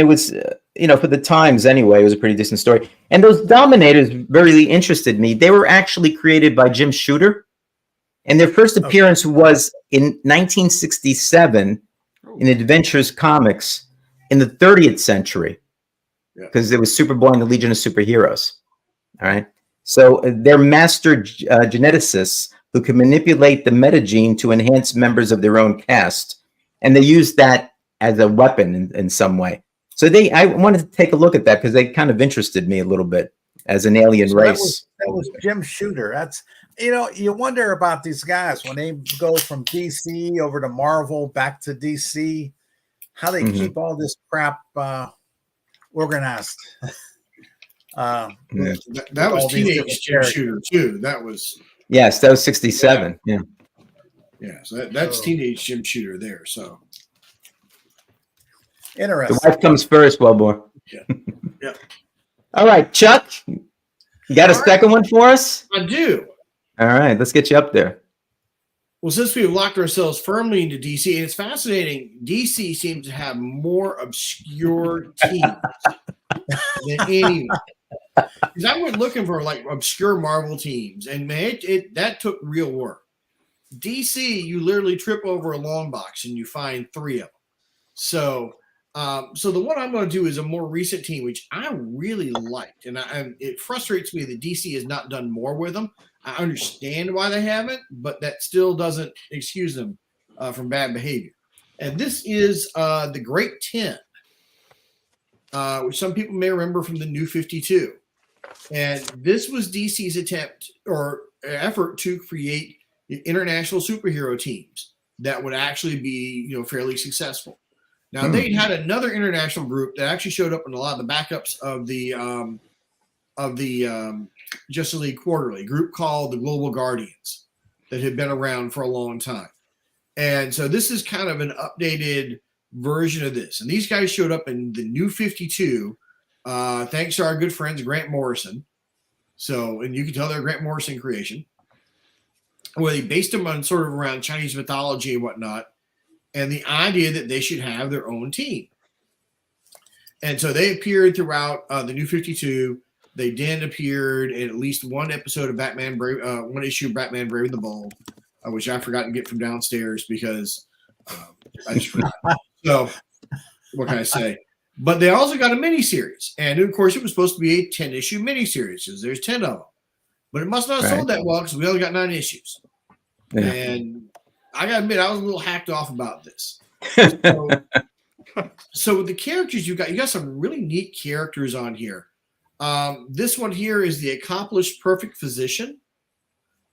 it was, for the times anyway, it was a pretty decent story. And those Dominators really interested me. They were actually created by Jim Shooter. And their first appearance was in 1967 in Adventures Comics in the 30th century. Because it was Superboy and the Legion of Superheroes. All right. So they're master geneticists who can manipulate the metagene to enhance members of their own caste. And they use that as a weapon in some way. So I wanted to take a look at that because they kind of interested me a little bit as an alien race. That was Jim Shooter. That's, you wonder about these guys when they go from DC over to Marvel, back to DC, how they keep all this crap organized. That was Teenage Jim Shooter too. That was that was 67. Yeah. So that's Teenage Jim Shooter there. So interesting. The wife comes first, Wellbore. Yeah. All right, Chuck, you got a second one for us? I do. All right, let's get you up there. Well, since we've locked ourselves firmly into DC, and it's fascinating, DC seems to have more obscure teams than anyone. Because I went looking for like obscure Marvel teams, and man, that took real work. DC, you literally trip over a long box and you find 3 of them. So the one I'm going to do is a more recent team, which I really liked, and it frustrates me that DC has not done more with them. I understand why they haven't, but that still doesn't excuse them from bad behavior. And this is the Great 10, which some people may remember from the New 52. And this was DC's attempt or effort to create international superhero teams that would actually be, fairly successful. Now, they had another international group that actually showed up in a lot of the backups of the Justice League Quarterly, a group called the Global Guardians that had been around for a long time. And so this is kind of an updated version of this. And these guys showed up in the New 52, thanks to our good friends Grant Morrison. So, and you can tell they're Grant Morrison creation, where they based them on sort of around Chinese mythology and whatnot, and the idea that they should have their own team. And so they appeared throughout the New 52. They then appeared in at least one episode of Batman, one issue of Batman Brave and the Bold, which I forgot to get from downstairs because I just forgot. So what can I say? But they also got a miniseries. And of course, it was supposed to be a 10-issue miniseries because there's 10 of them. But it must not have sold that well because we only got 9 issues. Yeah. And I got to admit, I was a little hacked off about this. So with the characters you got some really neat characters on here. This one here is the accomplished perfect physician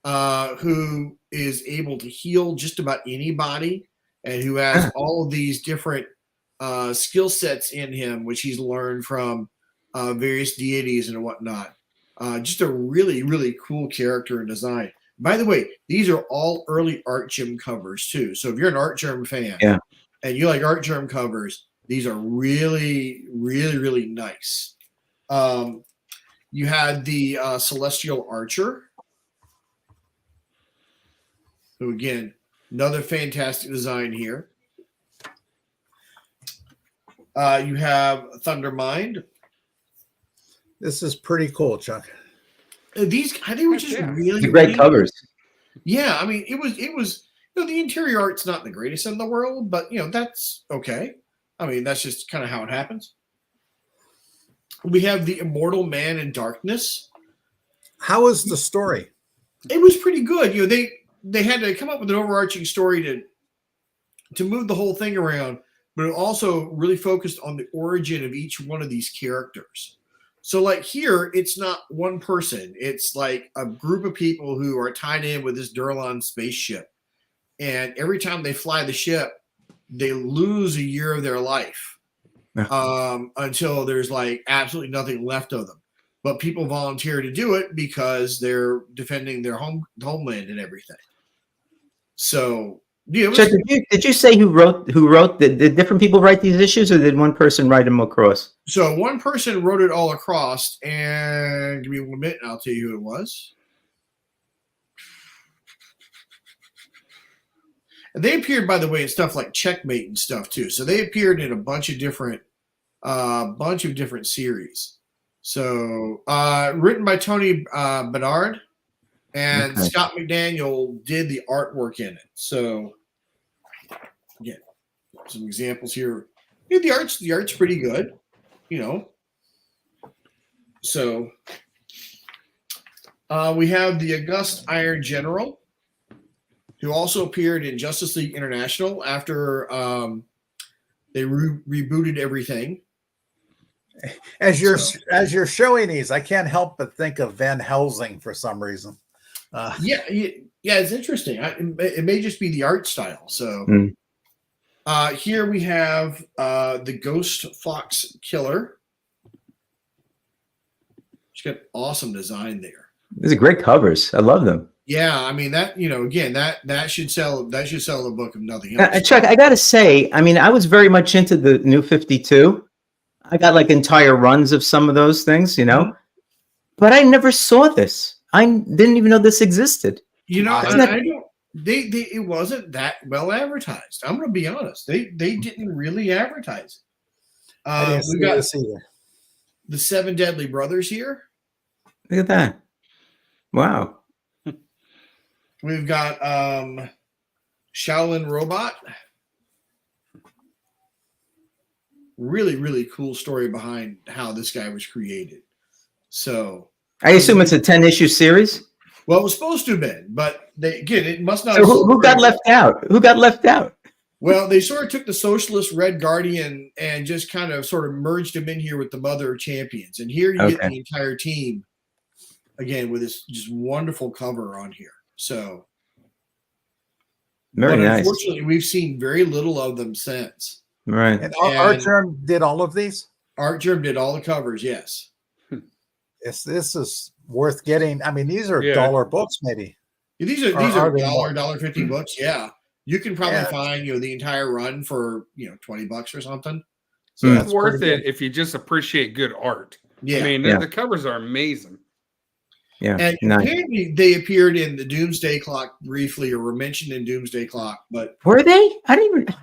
who is able to heal just about anybody and who has all of these different skill sets in him, which he's learned from various deities and whatnot. Just a really, really cool character and design. By the way, these are all early Art Germ covers too. So if you're an Art Germ fan and you like Art Germ covers, these are really, really, really nice. You had the Celestial Archer, who again, another fantastic design here. You have Thundermind. This is pretty cool, Chuck. These, I think, were just really great covers. Yeah, I mean, it was. The interior art's not the greatest in the world, but that's okay. I mean, that's just kind of how it happens. We have the Immortal Man in Darkness. How was the story? It was pretty good. They had to come up with an overarching story to move the whole thing around, but it also really focused on the origin of each one of these characters. So like here, it's not one person. It's like a group of people who are tied in with this Durlan spaceship. And every time they fly the ship, they lose a year of their life until there's like absolutely nothing left of them. But people volunteer to do it because they're defending their homeland and everything. So Chuck, did you say who wrote? Did different people write these issues, or did one person write them across? So one person wrote it all across, and give me 1 minute, and I'll tell you who it was. And they appeared, by the way, in stuff like Checkmate and stuff too. So they appeared in a bunch of different series. So written by Tony Bernard, and Scott McDaniel did the artwork in it. So again, some examples here. The art's pretty good, So we have the August Iron General, who also appeared in Justice League International after they rebooted everything. As you're showing these, I can't help but think of Van Helsing for some reason. Yeah, it's interesting. It may just be the art style. So here we have the Ghost Fox Killer. She's got awesome design there. These are great covers. I love them. Yeah, I mean that again that should sell the book if nothing else. Chuck, I gotta say, I mean, I was very much into the New 52. I got like entire runs of some of those things, but I never saw this. I didn't even know this existed. It wasn't that well advertised. I'm going to be honest. They didn't really advertise it. We got the 7 Deadly Brothers here. Look at that! Wow. We've got Shaolin Robot. Really, really cool story behind how this guy was created. So I assume it's a 10-issue series. Well, it was supposed to have been, but it must not. So who got left out? Who got left out? Well, they sort of took the socialist Red Guardian and just kind of sort of merged him in here with the Mother of Champions. And here you get the entire team again with this just wonderful cover on here. So very nice. Unfortunately, we've seen very little of them since. Right. And Art Germ did all of these? Art Germ did all the covers, yes. this is worth getting. I mean, these are Yeah. dollar books, maybe. Yeah, these are Are they more? $1.50 books. Yeah, you can probably Yeah. find the entire run for $20 or something. So Mm. it's worth pretty it if you just appreciate good art. Yeah, I mean, Yeah. the covers are amazing. Yeah. and Nice. apparently they appeared in the Doomsday Clock briefly, or were mentioned in Doomsday Clock, but Were they? I didn't even.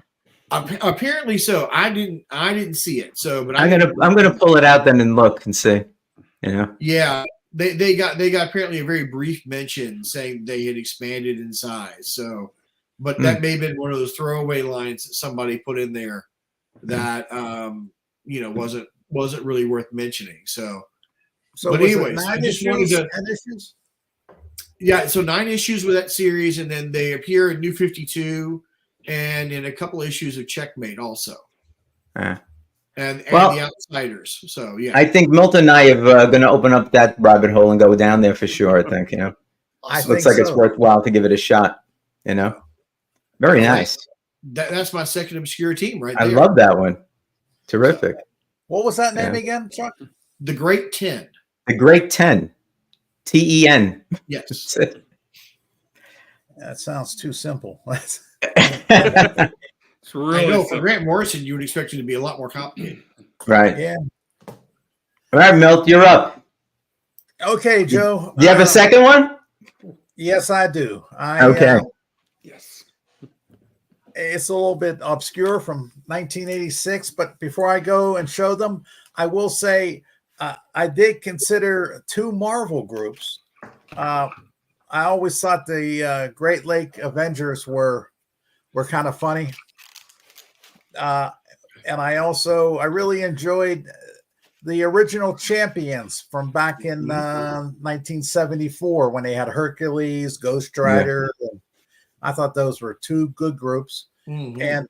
apparently so. I didn't see it. So, but I'm gonna pull it out then and look and see. Yeah, they got apparently a very brief mention saying they had expanded in size. So, but that may have been one of those throwaway lines that somebody put in there that wasn't really worth mentioning. So but was it anyways, I 9 just wanted issues? to 10 issues? Yeah, so 9 issues with that series, and then they appear in New 52 and in a couple issues of Checkmate also. And Well, the Outsiders. So yeah. I think Milt and I are going to open up that rabbit hole and go down there for sure. I think I looks think like it's so. worthwhile to give it a shot. Very nice. That's my second obscure team right I there. love that one. Terrific. What was that name Yeah. again, Chuck? The Great 10. The Great 10. TEN. Yes. That sounds too simple. It's really I know for simple. Grant Morrison, you would expect it to be a lot more complicated. Right. Yeah. All right, Milt, you're up. Okay, Joe. Do you have a second one? Yes, I do. Okay. Yes. It's a little bit obscure from 1986, but before I go and show them, I will say I did consider 2 Marvel groups. I always thought the Great Lake Avengers were kind of funny. And I really enjoyed the original Champions from back in 1974 when they had Hercules, Ghost Rider. And I thought those were 2 good groups. Mm-hmm. And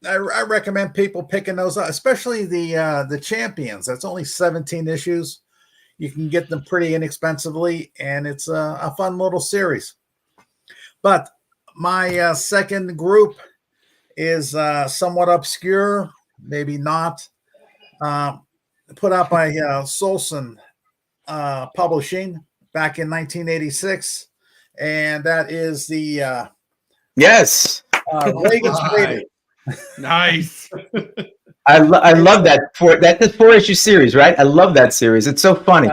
I recommend people picking those up, especially the Champions. That's only 17 issues. You can get them pretty inexpensively, and it's a fun little series. But my second group is somewhat obscure, maybe not. Put out by Solson Publishing back in 1986, and that is the Yes. Reagan's Baby. Nice. I love that. That's a 4-issue series, right? I love that series. It's so funny.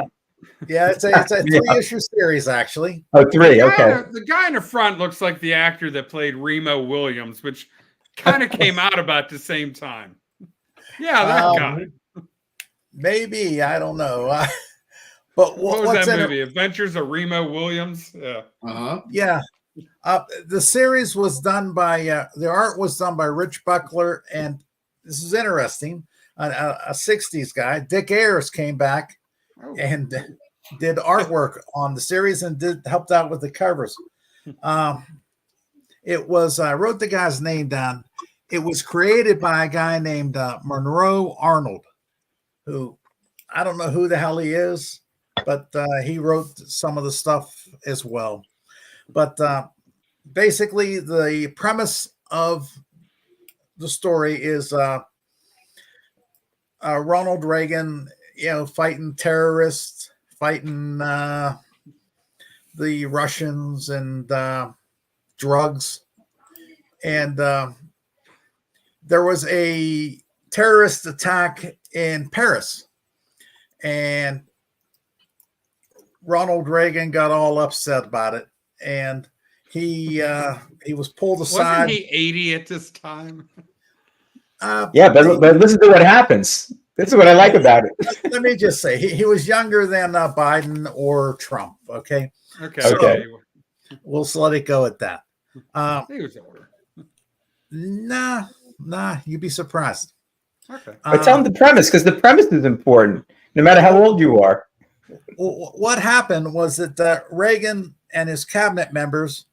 Yeah, it's a 3-issue series, actually. Oh, 3. Okay. The guy in the front looks like the actor that played Remo Williams, which kind of came out about the same time. Yeah, that guy. Maybe, I don't know. But What was what's that in movie? Adventures of Remo Williams? Yeah. Uh-huh. Yeah. The series was done by the art was done by Rich Buckler, and this is interesting. A 60s guy, Dick Ayers, came back and did artwork on the series and helped out with the covers. It was I wrote the guy's name down. It was created by a guy named Monroe Arnold, who I don't know who the hell he is, but he wrote some of the stuff as well. But basically, the premise of the story is Ronald Reagan, fighting terrorists, fighting the Russians and drugs. And there was a terrorist attack in Paris. And Ronald Reagan got all upset about it. And he was pulled aside. Wasn't he 80 at this time? Yeah, but listen to what happens. This is what I like about it. Let me just say, he was younger than Biden or Trump. Okay. Okay. Okay. We'll let it go at that. He was older. Nah, you'd be surprised. Okay. But tell them the premise, because the premise is important, no matter how old you are. What happened was that Reagan and his cabinet members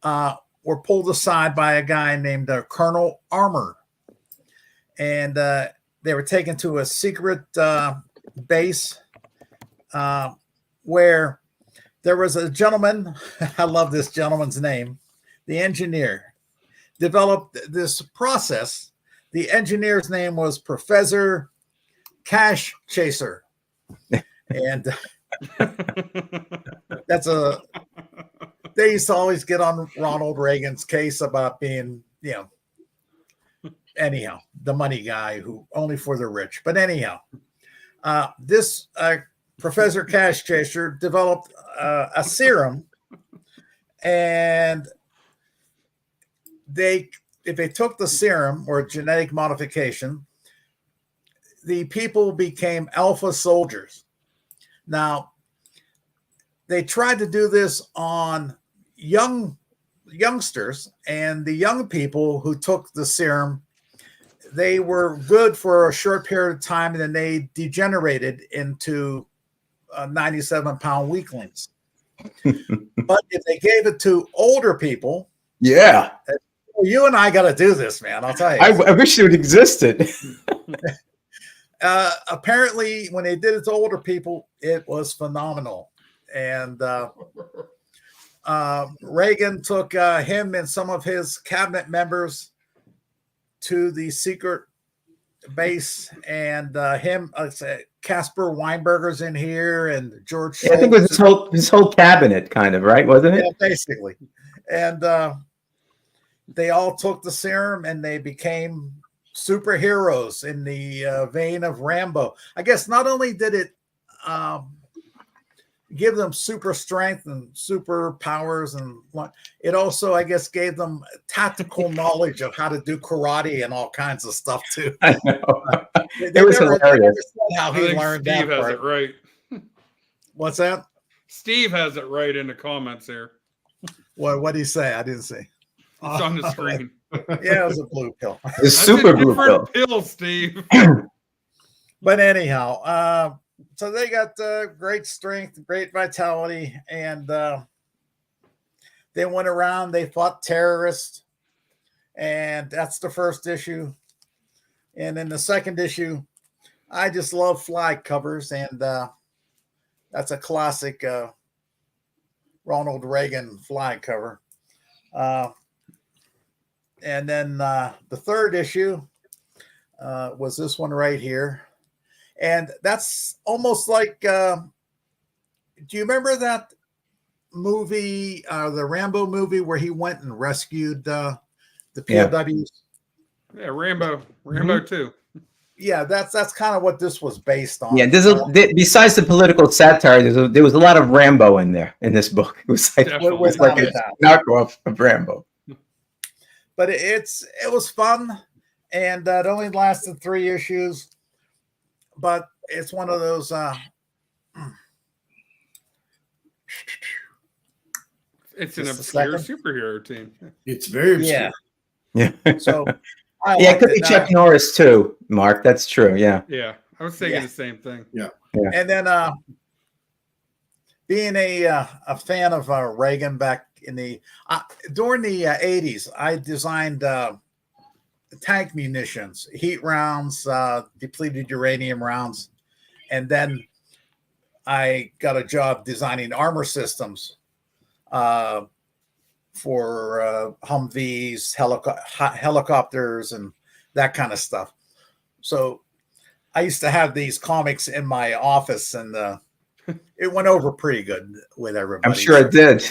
were pulled aside by a guy named Colonel Armour. And they were taken to a secret base where there was a gentleman. I love this gentleman's name. The engineer developed this process. The engineer's name was Professor Cash Chaser. And they used to always get on Ronald Reagan's case about being, anyhow, the money guy who only for the rich. But anyhow, this Professor Cash Chaser developed a serum, and if they took the serum or genetic modification, the people became alpha soldiers. Now, they tried to do this on youngsters, and the young people who took the serum, they were good for a short period of time, and then they degenerated into 97-pound weaklings. But if they gave it to older people, yeah, you and I got to do this, man. I'll tell you. I wish it would existed. Apparently, when they did it to older people, it was phenomenal. And Reagan took him and some of his cabinet members to the secret base, and Casper Weinberger's in here, and George. Yeah, I think it was his whole cabinet, kind of, right? Wasn't it? Yeah, basically. And they all took the serum, and they became superheroes in the vein of Rambo. I guess not only did it give them super strength and super powers, and it also, I guess, gave them tactical knowledge of how to do karate and all kinds of stuff too. I know. It was hilarious. How he learned that. Steve has it right. What's that? Steve has it right in the comments here. What did he say? I didn't see. It's on the screen. Yeah, it was a blue pill. It's super blue pill, Steve. But anyhow, so they got great strength, great vitality, and they went around. They fought terrorists, and that's the first issue. And in the second issue, I just love flag covers, and that's a classic Ronald Reagan flag cover. And then the third issue was this one right here. And that's almost like, do you remember that movie, the Rambo movie, where he went and rescued the POWs? Yeah, Rambo 2. Yeah, that's kind of what this was based on. Yeah, besides the political satire, there was a lot of Rambo in there in this book. It was like, a knockoff of Rambo. But it was fun, and it only lasted 3 issues. But it's one of those. It's an obscure superhero team. It's very obscure. Yeah. So. It could be Chuck Norris too, Mark. That's true. Yeah. Yeah, I was thinking the same thing. Yeah. And then, being a fan of Reagan back in during the 80s, I designed tank munitions, heat rounds, depleted uranium rounds, and then I got a job designing armor systems for Humvees, helicopters, and that kind of stuff. So I used to have these comics in my office, and it went over pretty good with everybody. I'm sure it did.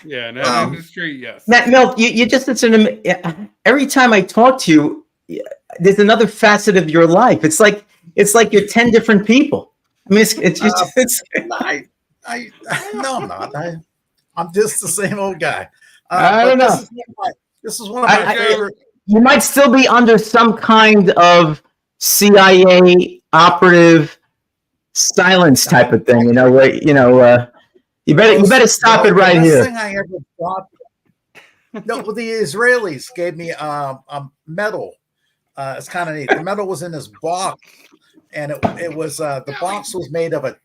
Yeah, in that industry, yes. Milt, you just listen to every time I talk to you, there's another facet of your life. It's like you're 10 different people. I mean, it's just no, I'm not. I'm just the same old guy. I don't know. This is one of my favorite. You might still be under some kind of CIA operative silence type of thing, you better stop it right here. The thing I ever thought. No, well, the Israelis gave me a medal. It's kind of neat. The medal was in this box, and it was the box was made of a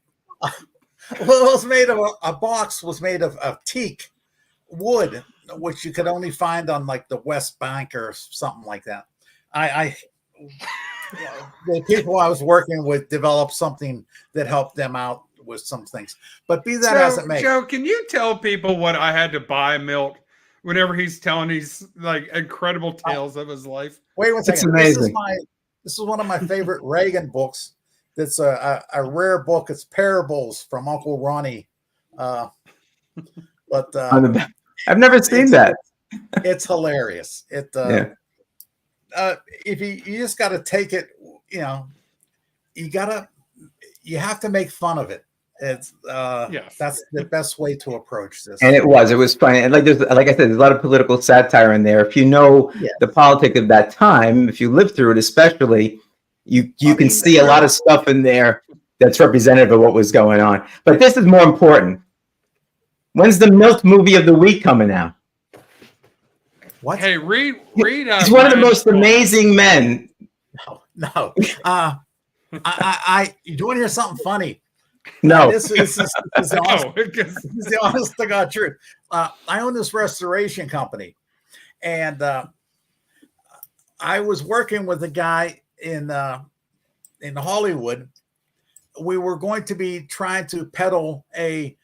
box was made of teak wood, which you could only find on like the West Bank or something like that. The people I was working with developed something that helped them out with some things. But be that as it may. Joe, can you tell people what I had to buy Milt whenever he's telling these like incredible tales of his life? Wait one second. It's amazing. This is one of my favorite Reagan books, It's a rare book. It's Parables from Uncle Ronnie. But I've never seen that. It's hilarious. Yeah. If you just got to take it, you have to make fun of it. It's Yes. That's the best way to approach this. And it was funny. And like I said, there's a lot of political satire in there. If you know the politics of that time, if you lived through it, especially, you can see a lot of stuff in there that's representative of what was going on. But this is more important. When's the Milt movie of the week coming out? What? Hey, read. He's one of the most amazing men. No. You want to hear something funny? No. This is the honest to God truth. I own this restoration company, and I was working with a guy in Hollywood. We were going to be trying to peddle a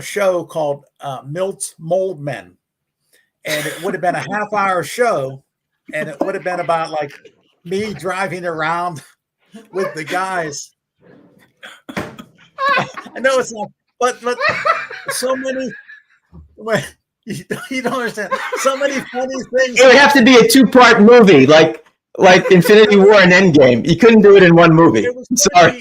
show called Milt's Mold Men, and it would have been a half-hour show, and it would have been about like me driving around with the guys. I know it's not, but so many. You don't understand. So many funny things. It would have to be a 2-part movie, like Infinity War and Endgame. You couldn't do it in one movie. Sorry.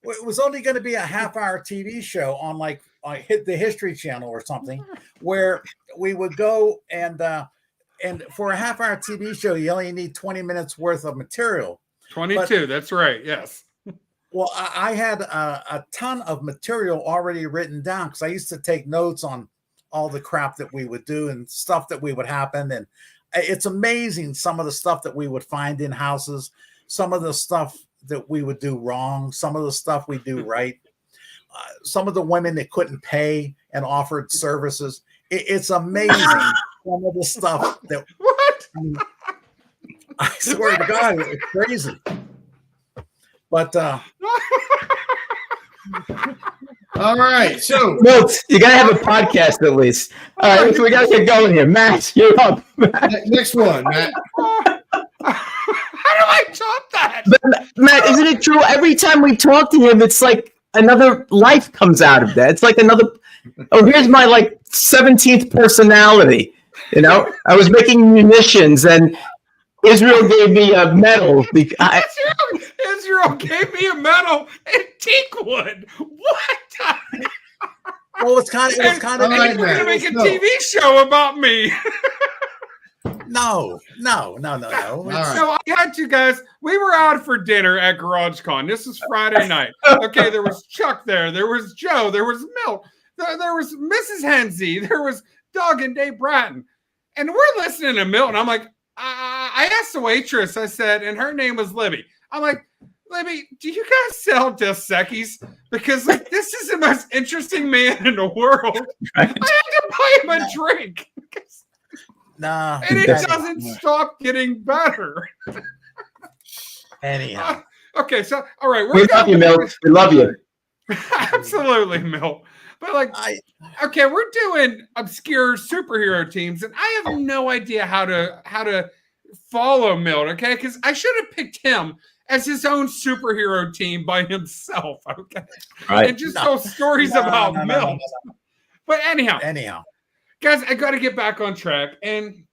It was only going to be a half-hour TV show on like hit the History Channel or something, where we would go and for a half-hour TV show, you only need 20 minutes worth of material. 22. That's right. Yes. Well, I had a ton of material already written down because I used to take notes on all the crap that we would do and stuff that we would happen. And it's amazing some of the stuff that we would find in houses, some of the stuff that we would do wrong, some of the stuff we do right, some of the women that couldn't pay and offered services. It's amazing some of the stuff that What? I swear to God, it's crazy. But all right, so Milt, you gotta have a podcast at least. All right, so we gotta get going here. Matt, you're up. next one, Matt. How do I top that? But Matt, isn't it true? Every time we talk to him, it's like another life comes out of that. It's like another. Oh, here's my 17th personality. You know, I was making munitions, and Israel gave me a medal. Israel gave me a medal in teakwood. What? well, it's kind of. We're gonna make a TV show about me. No. All right. So I had to, guys. We were out for dinner at GarageCon. This is Friday night. Okay, there was Chuck there. There was Joe. There was Milt. There was Mrs. Hensey. There was Doug and Dave Bratton. And we're listening to Milt. And I'm like, I asked the waitress. I said, and her name was Libby. I'm like, Libby, do you guys sell Dos Equis? Because this is the most interesting man in the world. Right. I had to buy him a drink. Nah, and it doesn't stop getting better. Anyhow. Okay, so all right, we love you, Milt. We love you. Absolutely, Milt. But okay, we're doing obscure superhero teams, and I have no idea how to follow Milt. Okay, because I should have picked him as his own superhero team by himself. Okay, right. And just tell stories about Milt. But anyhow. Guys, I got to get back on track. And,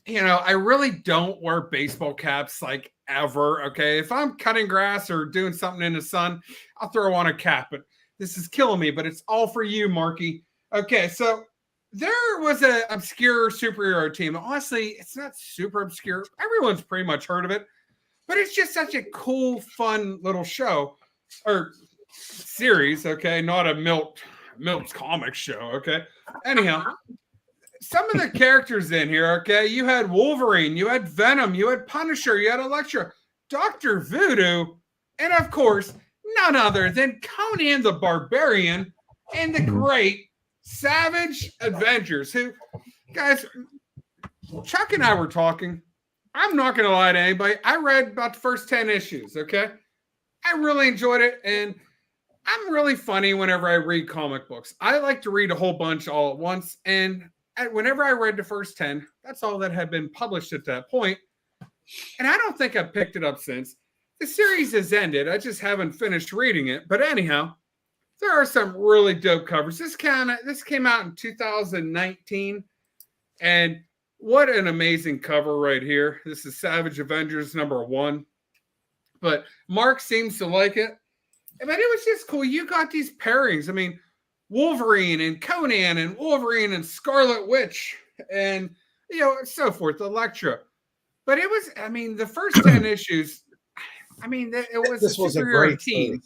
I really don't wear baseball caps ever. Okay. If I'm cutting grass or doing something in the sun, I'll throw on a cap. But this is killing me. But it's all for you, Marky. Okay. So there was an obscure superhero team. Honestly, it's not super obscure. Everyone's pretty much heard of it. But it's just such a cool, fun little show or series. Okay. Not a Milt's comic show. Okay. Anyhow, some of the characters in here, okay, you had Wolverine, you had Venom, you had Punisher, you had Elektra, Dr. Voodoo, and of course, none other than Conan the Barbarian and the great Savage Avengers, who, guys, Chuck and I were talking. I'm not going to lie to anybody. I read about the first 10 issues, okay? I really enjoyed it, and I'm really funny whenever I read comic books. I like to read a whole bunch all at once. And whenever I read the first 10, that's all that had been published at that point. And I don't think I've picked it up since. the series has ended. I just haven't finished reading it. But anyhow, there are some really dope covers. This came out in 2019, and what an amazing cover right here. This is Savage Avengers #1. But Mark seems to like it. I mean, it was just cool. You got these pairings. I mean, Wolverine and Conan and Wolverine and Scarlet Witch and, so forth, Elektra. But it was, I mean, the first 10 issues, I mean, it was This a was a superhero great team.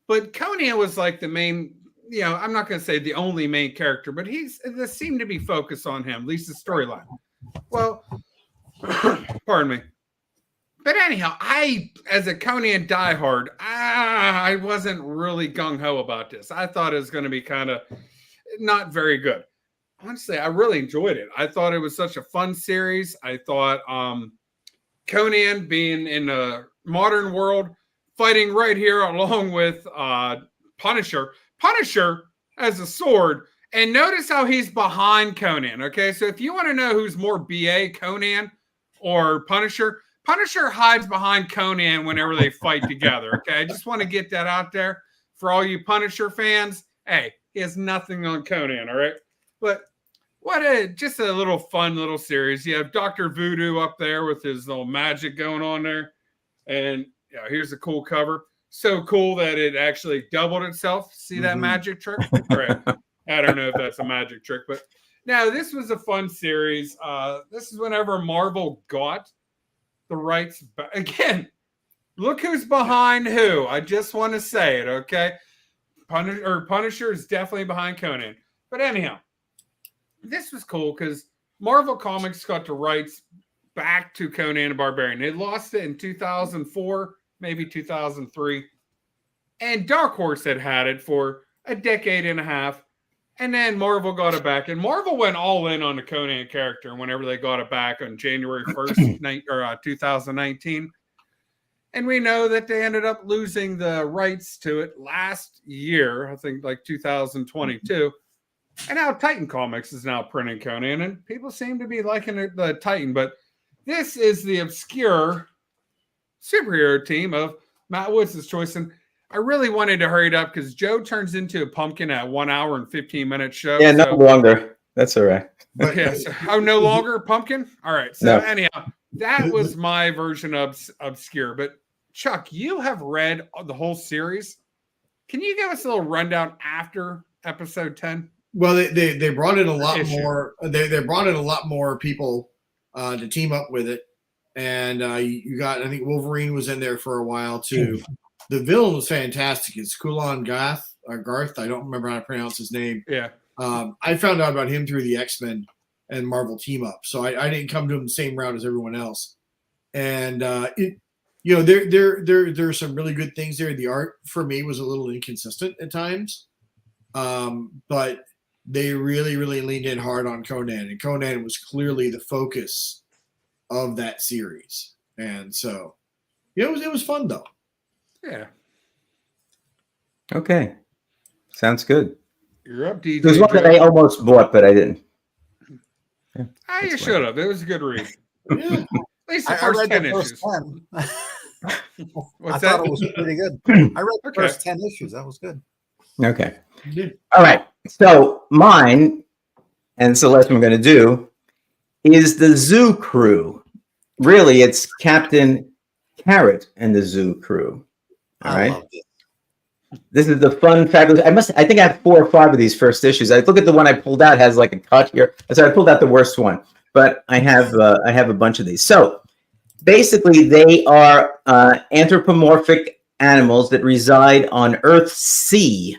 But Conan was like the main, I'm not going to say the only main character, but this seemed to be focused on him, at least the storyline. Well, pardon me. But anyhow, as a Conan diehard, I wasn't really gung-ho about this. I thought it was going to be kind of not very good. Honestly, I really enjoyed it. I thought it was such a fun series. I thought Conan being in a modern world, fighting right here along with Punisher. Punisher has a sword, and notice how he's behind Conan, okay? So if you want to know who's more BA, Conan or Punisher, Punisher hides behind Conan whenever they fight together, okay? I just want to get that out there for all you Punisher fans. Hey, he has nothing on Conan, all right? But just a little fun little series. You have Dr. Voodoo up there with his little magic going on there. And here's a cool cover. So cool that it actually doubled itself. See that magic trick? All right. I don't know if that's a magic trick, but now this was a fun series. This is whenever Marvel got the rights back. Again, look who's behind who. I just want to say it, okay? Punisher is definitely behind Conan. But anyhow, this was cool because Marvel Comics got the rights back to Conan the Barbarian. They lost it in 2004, maybe 2003. And Dark Horse had it for a decade and a half. And then Marvel got it back. And Marvel went all in on the Conan character whenever they got it back on January 1st, 2019. And we know that they ended up losing the rights to it last year, I think like 2022. And now Titan Comics is now printing Conan, and people seem to be liking the Titan. But this is the obscure superhero team of Matt Woods' choice. And I really wanted to hurry it up because Joe turns into a pumpkin at 1 hour and 15-minute show. Yeah, no longer. That's all right. Yes. No longer pumpkin? All right. So anyhow, that was my version of obscure. But Chuck, you have read the whole series. Can you give us a little rundown after episode 10? Well, they brought in a lot more. They brought in a lot more people to team up with it, and you got, I think Wolverine was in there for a while too. The villain was fantastic. It's Kulan Garth. I don't remember how to pronounce his name. Yeah. I found out about him through the X-Men and Marvel team up, so I didn't come to him the same route as everyone else. And there's some really good things there. The art for me was a little inconsistent at times, but they really, really leaned in hard on Conan, and Conan was clearly the focus of that series. And so, it was fun though. Yeah. Okay. Sounds good. You're up, DJ. There's one that I almost bought, but I didn't. Yeah, you should have. It was a good read. Yeah. At least the I first read 10 the first issues. 10. What's I that? thought it was pretty good. I read the first 10 issues. That was good. Okay. Yeah. All right. So mine, and it's the last one I'm going to do, is the Zoo Crew. Really, it's Captain Carrot and the Zoo Crew. All right. Loved it. This is the fun, fabulous. I think I have 4 or 5 of these first issues. I look at the one I pulled out, has like a cut here. So I pulled out the worst one, but I have a bunch of these. So basically, they are anthropomorphic animals that reside on Earth C.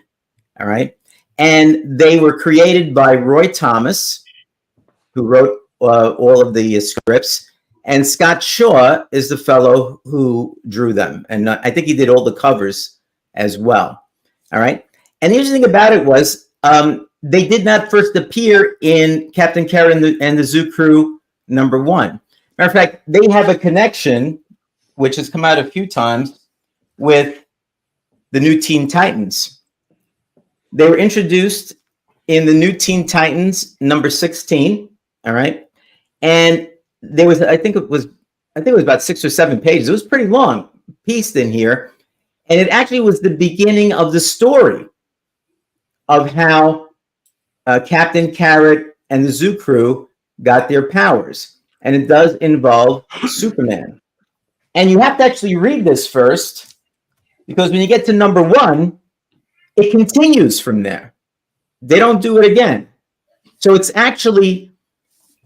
All right, and they were created by Roy Thomas, who wrote all of the scripts, and Scott Shaw is the fellow who drew them, and I think he did all the covers as well. All right. And the interesting thing about it was they did not first appear in Captain Carrot and the Zoo Crew #1. Matter of fact, they have a connection, which has come out a few times, with the New Teen Titans. They were introduced in the New Teen Titans #16. All right. And there was, I think it was about 6 or 7 pages. It was pretty long, pieced in here. And it actually was the beginning of the story of how Captain Carrot and the Zoo Crew got their powers. And it does involve Superman. And you have to actually read this first, because when you get to number 1, it continues from there. They don't do it again. So it's actually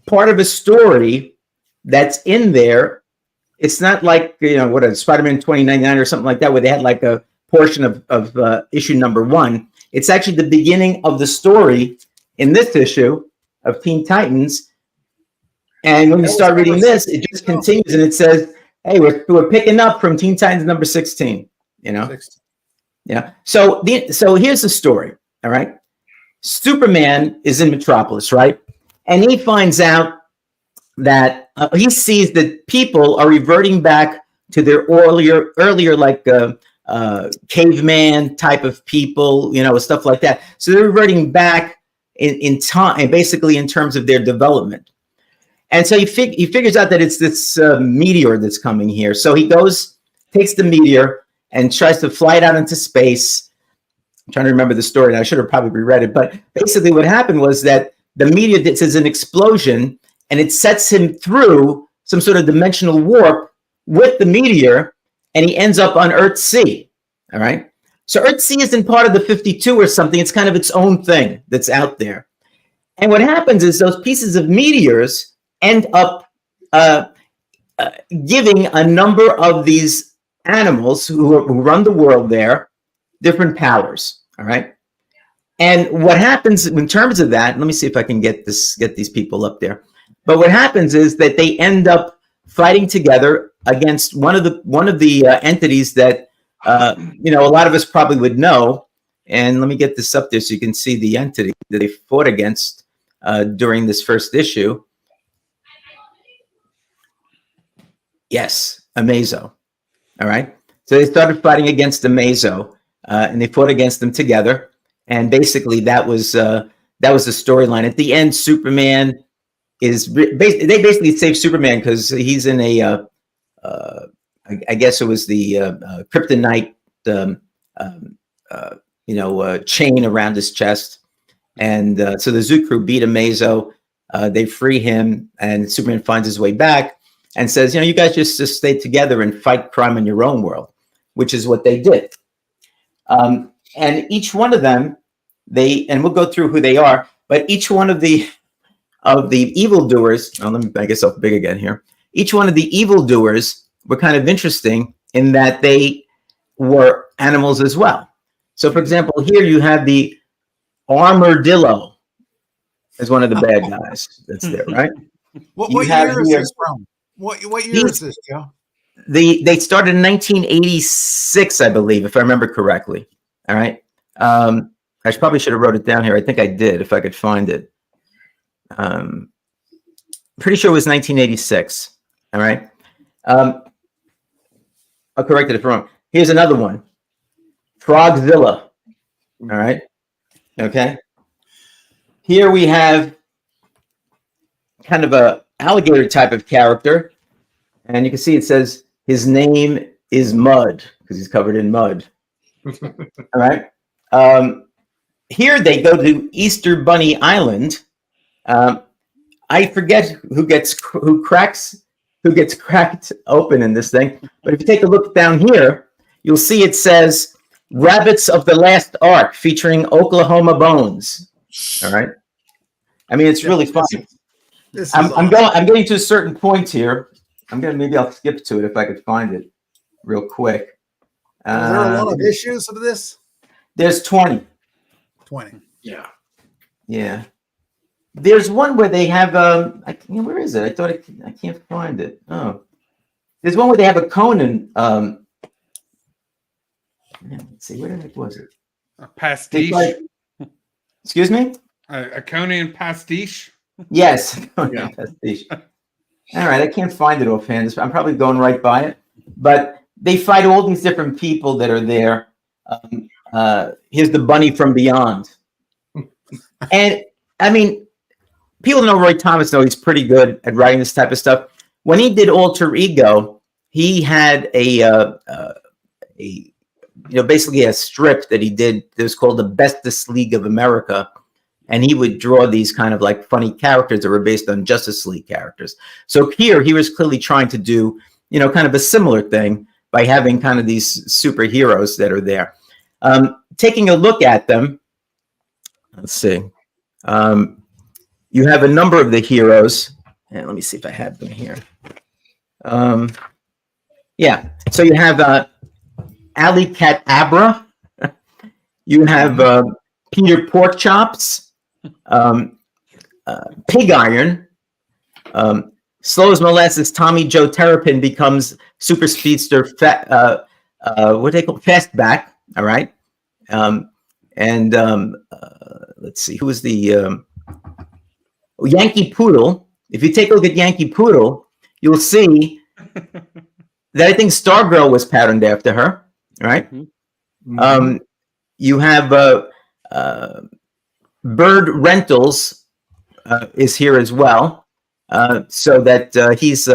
part of a story that's in there. It's not like, what a Spider-Man 2099 or something like that, where they had like a portion of issue number 1. It's actually the beginning of the story in this issue of Teen Titans. And when you start reading this, it just continues and it says, hey, we're picking up from Teen Titans number 16, 16. Yeah. So here's the story. All right. Superman is in Metropolis, right? And he finds out that he sees that people are reverting back to their earlier like caveman type of people, stuff like that. So they're reverting back in time, and basically in terms of their development. And so he figures out that it's this meteor that's coming here. So he takes the meteor and tries to fly it out into space. I'm trying to remember the story. I should have probably reread it. But basically what happened was that the meteor is an explosion, and it sets him through some sort of dimensional warp with the meteor, and he ends up on Earth C. All right? So Earth C isn't part of the 52 or something. It's kind of its own thing that's out there. And what happens is those pieces of meteors end up giving a number of these animals who run the world there different powers. All right. And what happens in terms of that, let me see if I can get these people up there. But what happens is that they end up fighting together against one of the entities that a lot of us probably would know. And let me get this up there so you can see the entity that they fought against during this first issue. Yes, Amazo. All right. So they started fighting against Amazo, and they fought against them together. And basically, that was the storyline. At the end, Superman they basically saved Superman because he's in a I guess it was the kryptonite chain around his chest, and so the Zoo Crew beat Amazo. They free him, and Superman finds his way back and says, you guys just stay together and fight crime in your own world, which is what they did. And each one of them, and we'll go through who they are, but each one of the evildoers, let me back myself big again here. Each one of the evildoers were kind of interesting in that they were animals as well. So, for example, here you have the Armadillo as one of the bad guys that's there, right? What year is this from? What year is this, Joe? They started in 1986, I believe, if I remember correctly. All right. I probably should have wrote it down here. I think I did, if I could find it. Pretty sure it was 1986. All right. I'll correct it if wrong. Here's another one. Frogzilla. All right. Okay. Here we have kind of a alligator type of character. And you can see it says his name is Mud because he's covered in mud. All right. Here they go to Easter Bunny Island. I forget who gets cracked open in this thing. But if you take a look down here, you'll see it says Rabbits of the Last Ark featuring Oklahoma Bones. All right. I mean, it's really funny. I'm getting to a certain point here. Maybe I'll skip to it if I could find it real quick. Are there a lot of issues of this? There's 20. 20. Yeah. Yeah. There's one where they have where is it? I can't find it. Oh. There's one where they have a Conan. Let's see, where the heck was it? A pastiche. Excuse me? A Conan pastiche. Yes, Conan pastiche. All right, I can't find it offhand. I'm probably going right by it. But they fight all these different people that are there. Here's the Bunny from Beyond. And, I mean, people know Roy Thomas, though. He's pretty good at writing this type of stuff. When he did Alter Ego, he had basically a strip that he did that was called the Bestest League of America. And he would draw these kind of like funny characters that were based on Justice League characters. So here he was clearly trying to do, kind of a similar thing by having kind of these superheroes that are there. Taking a look at them, let's see. You have a number of the heroes. And let me see if I have them here. Yeah. So you have Alley Cat Abra. You have Peter Porkchops. Pig Iron, slow as molasses. Tommy Joe Terrapin becomes super speedster. What they call Fastback. All right, let's see, who is the Yankee Poodle? If you take a look at Yankee Poodle, you'll see that I think Stargirl was patterned after her. All right. Mm-hmm. You have Bird Rentals is here as well, so that he's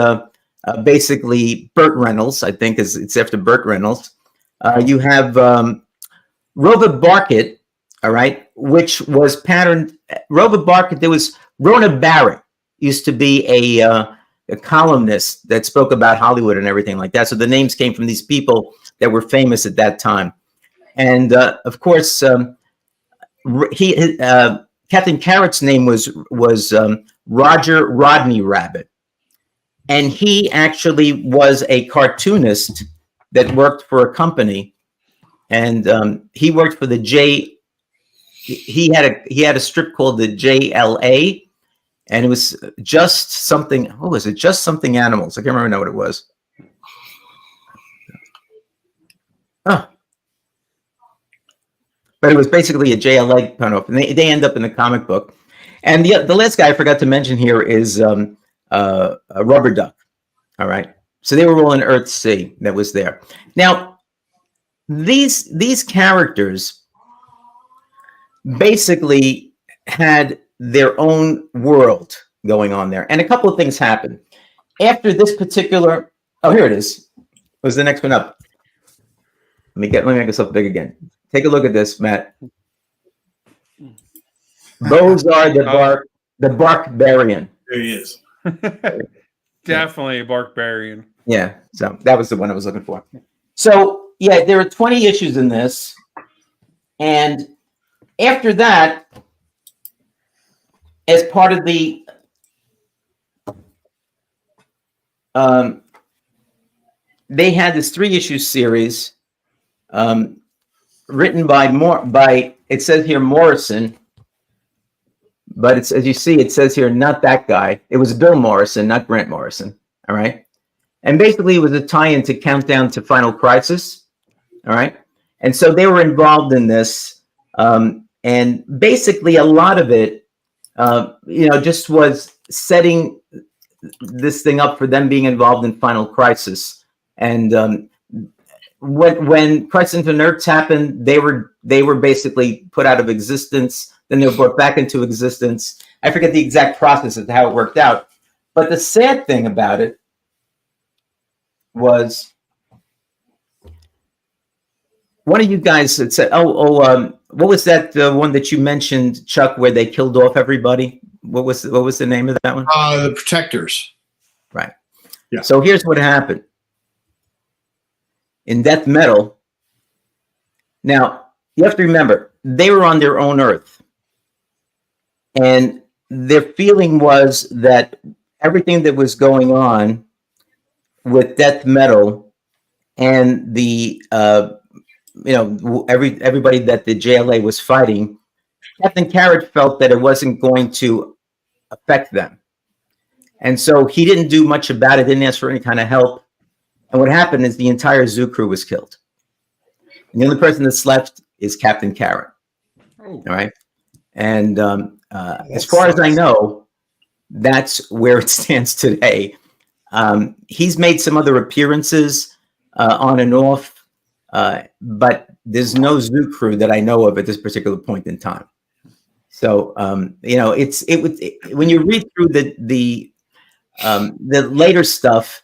basically Burt Reynolds. I think it's after Burt Reynolds. You have Rova Barkett, all right, which was patterned. Rova Barkett. There was Rona Barrett, used to be a columnist that spoke about Hollywood and everything like that. So the names came from these people that were famous at that time, and of course. Captain Carrot's name was Roger Rodney Rabbit, and he actually was a cartoonist that worked for a company, and he worked for the J. He had a strip called the JLA, and it was just something. What was it? Just something animals. I can't remember what it was. Oh. But it was basically a JLA turn-off, and they end up in the comic book. And the last guy I forgot to mention here is a Rubber Duck. All right, so they were all in Earthsea that was there. Now, these characters basically had their own world going on there, and a couple of things happened after this particular. Oh, here it is. Was the next one up? Let me make myself big again. Take a look at this, Matt. Those are the Barkbarian. There he is. Definitely a Barkbarian. Yeah, so that was the one I was looking for. So, yeah, there are 20 issues in this. And after that, as part of the they had this 3-issue series written by it says here Morrison, but it's, as you see, it says here not that guy. It was Bill Morrison, not Grant Morrison. All right, and basically it was a tie-in to Countdown to Final Crisis. All right, and so they were involved in this, and basically a lot of it, just was setting this thing up for them being involved in Final Crisis, and when Crisis Infinite Earths happened, they were basically put out of existence. Then they were brought back into existence. I forget the exact process of how it worked out. But the sad thing about it was one of you guys had said, what was that one that you mentioned, Chuck, where they killed off everybody? What was the name of that one? The Protectors. Right. Yeah. So here's what happened. In Death Metal, now you have to remember, they were on their own Earth. And their feeling was that everything that was going on with Death Metal and the, everybody that the JLA was fighting, Captain Carrot felt that it wasn't going to affect them. And so he didn't do much about it, didn't ask for any kind of help. And what happened is the entire zoo crew was killed. And the only person that's left is Captain Carrot. Oh. All right. And as far as I know, that's where it stands today. He's made some other appearances on and off, but there's no zoo crew that I know of at this particular point in time. So when you read through the later stuff,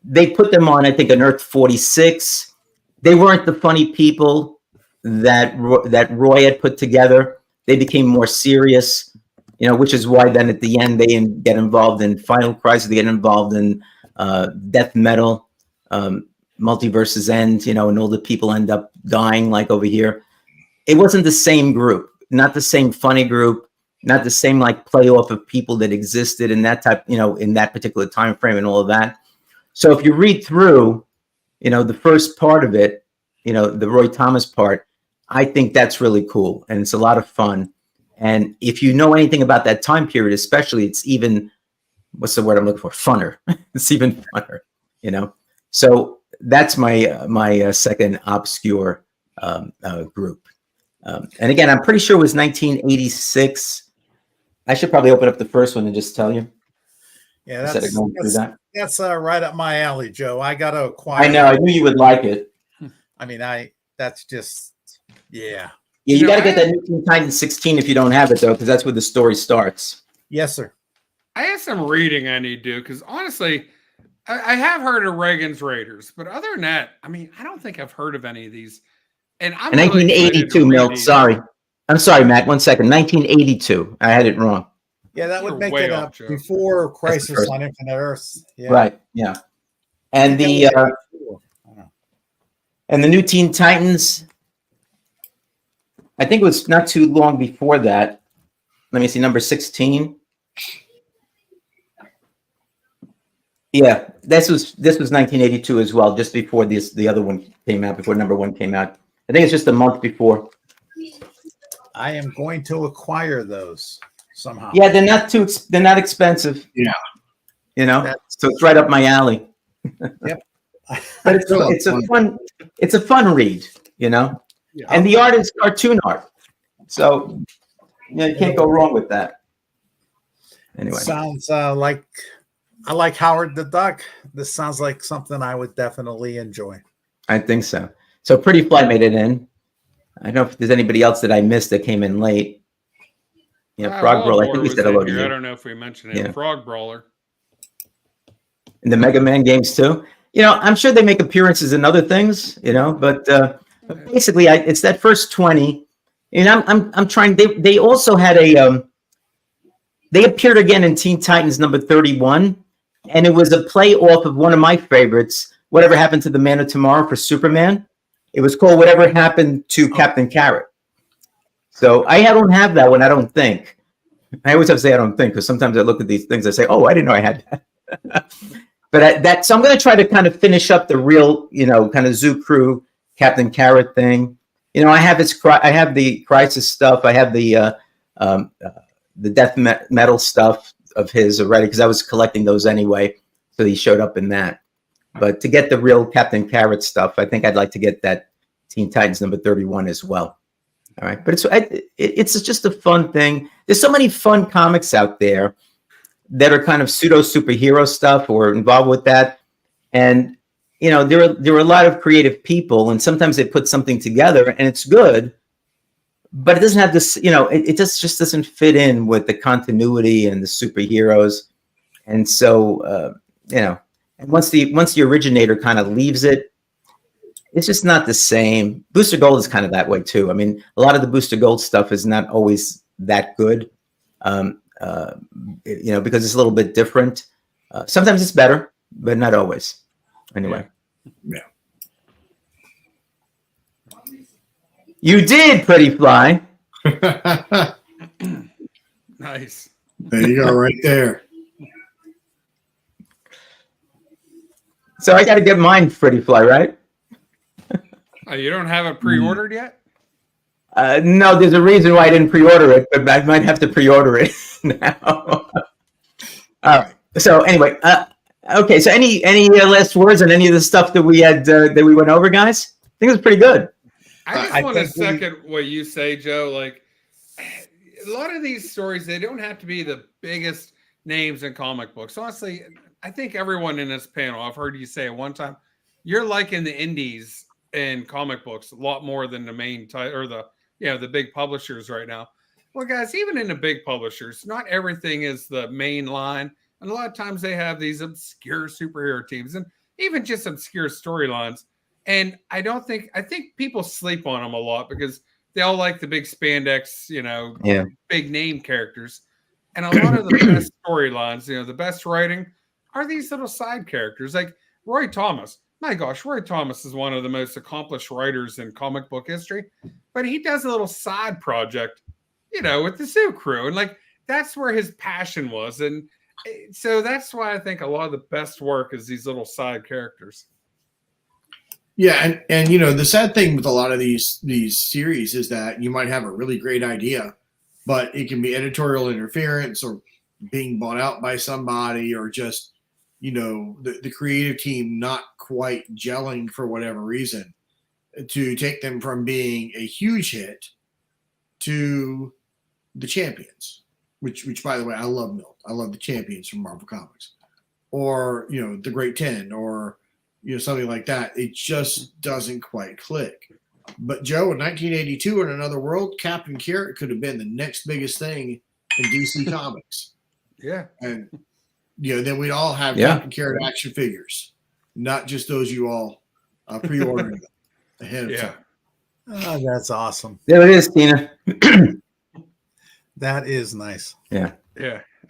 they put them on, I think, on Earth 46. They weren't the funny people that Roy had put together. They became more serious, which is why then at the end they get involved in Final Crisis. They get involved in death metal, Multiverse's End, and all the people end up dying like over here. It wasn't the same group, not the same funny group, not the same like playoff of people that existed in that type, in that particular time frame and all of that. So if you read through, the first part of it, the Roy Thomas part, I think that's really cool and it's a lot of fun. And if you know anything about that time period, especially, it's even, what's the word I'm looking for? Funner. It's even funner, So that's my second obscure group. And again, I'm pretty sure it was 1986. I should probably open up the first one and just tell you. Yeah, that's right up my alley, Joe. I got to acquire. I know. I knew you would like it. I mean, that's just, yeah. Yeah, you got to get that New Teen Titans 16 if you don't have it, though, because that's where the story starts. Yes, sir. I have some reading I need to do because honestly, I have heard of Reagan's Raiders, but other than that, I mean, I don't think I've heard of any of these. And I'm in 1982, Milt. Sorry. I'm sorry, Matt. 1 second. 1982. I had it wrong. Yeah, that would make it up before Crisis on Infinite Earths. Yeah. Right. Yeah. And the New Teen Titans, I think it was not too long before that. Let me see, number 16. Yeah, this was 1982 as well, just before the other one came out, before number 1 came out. I think it's just a month before. I am going to acquire those somehow. Yeah, they're not expensive. Yeah. So it's right up my alley. Yep. But it's a fun read, Yeah. And the art is cartoon art. So you can't go wrong with that. Anyway. Sounds like I like Howard the Duck. This sounds like something I would definitely enjoy. I think so. So Pretty Fly made it in. I don't know if there's anybody else that I missed that came in late. Yeah, Frog Brawler. I think we said hello to you. I don't know if we mentioned it. Yeah. Frog Brawler. And the Mega Man games too. I'm sure they make appearances in other things, but basically it's that first 20. And I'm trying. They also had they appeared again in Teen Titans number 31, and it was a play off of one of my favorites, Whatever Happened to the Man of Tomorrow for Superman. It was called Whatever Happened to Captain Carrot. So I don't have that one, I don't think. I always have to say I don't think, because sometimes I look at these things, I say, oh, I didn't know I had that. But so I'm going to try to kind of finish up the real, kind of Zoo Crew, Captain Carrot thing. I have the Crisis stuff. I have the death metal stuff of his already, because I was collecting those anyway. So he showed up in that. But to get the real Captain Carrot stuff, I think I'd like to get that Teen Titans number 31 as well. All right. But it's just a fun thing. There's so many fun comics out there that are kind of pseudo superhero stuff or involved with that. And, there are a lot of creative people, and sometimes they put something together and it's good, but it doesn't have this, it just doesn't fit in with the continuity and the superheroes. And so, and once the originator kind of leaves it, it's just not the same. Booster Gold is kind of that way too. I mean, a lot of the Booster Gold stuff is not always that good, because it's a little bit different. Sometimes it's better, but not always. Anyway. Yeah. You did, Pretty Fly. Nice. There you go, right there. So I got to get mine, Pretty Fly, right? You don't have it pre-ordered yet? No, there's a reason why I didn't pre-order it, but I might have to pre-order it now. All right. So anyway, okay. So any last words on any of the stuff that we had that we went over, guys? I think it was pretty good. I just want to second what you say, Joe. Like a lot of these stories, they don't have to be the biggest names in comic books. Honestly, I think everyone in this panel, I've heard you say at one time, you're liking the indies in comic books a lot more than the main title or the big publishers right now. Well, guys, even in the big publishers, not everything is the main line. And a lot of times they have these obscure superhero teams. And even just obscure storylines. And I think people sleep on them a lot because they all like the big spandex, big name characters. And a lot of the best storylines, the best writing are these little side characters. Like Roy Thomas. My gosh, Roy Thomas is one of the most accomplished writers in comic book history. But he does a little side project, with the Zoo Crew. And like, that's where his passion was. And so that's why I think a lot of the best work is these little side characters. Yeah, and the sad thing with a lot of these series is that you might have a really great idea, but it can be editorial interference or being bought out by somebody, or just the creative team not quite gelling for whatever reason, to take them from being a huge hit to the Champions, which by the way, I love Milt. I love the Champions from Marvel Comics, or the Great 10, or something like that. It just doesn't quite click. But Joe, in 1982, in another world, Captain Carrot could have been the next biggest thing in DC Comics. Yeah. And then we'd all have Captain Carrot action figures, not just those you all pre-ordered ahead of time. Oh, that's awesome. There it is, Tina. That is nice. Yeah.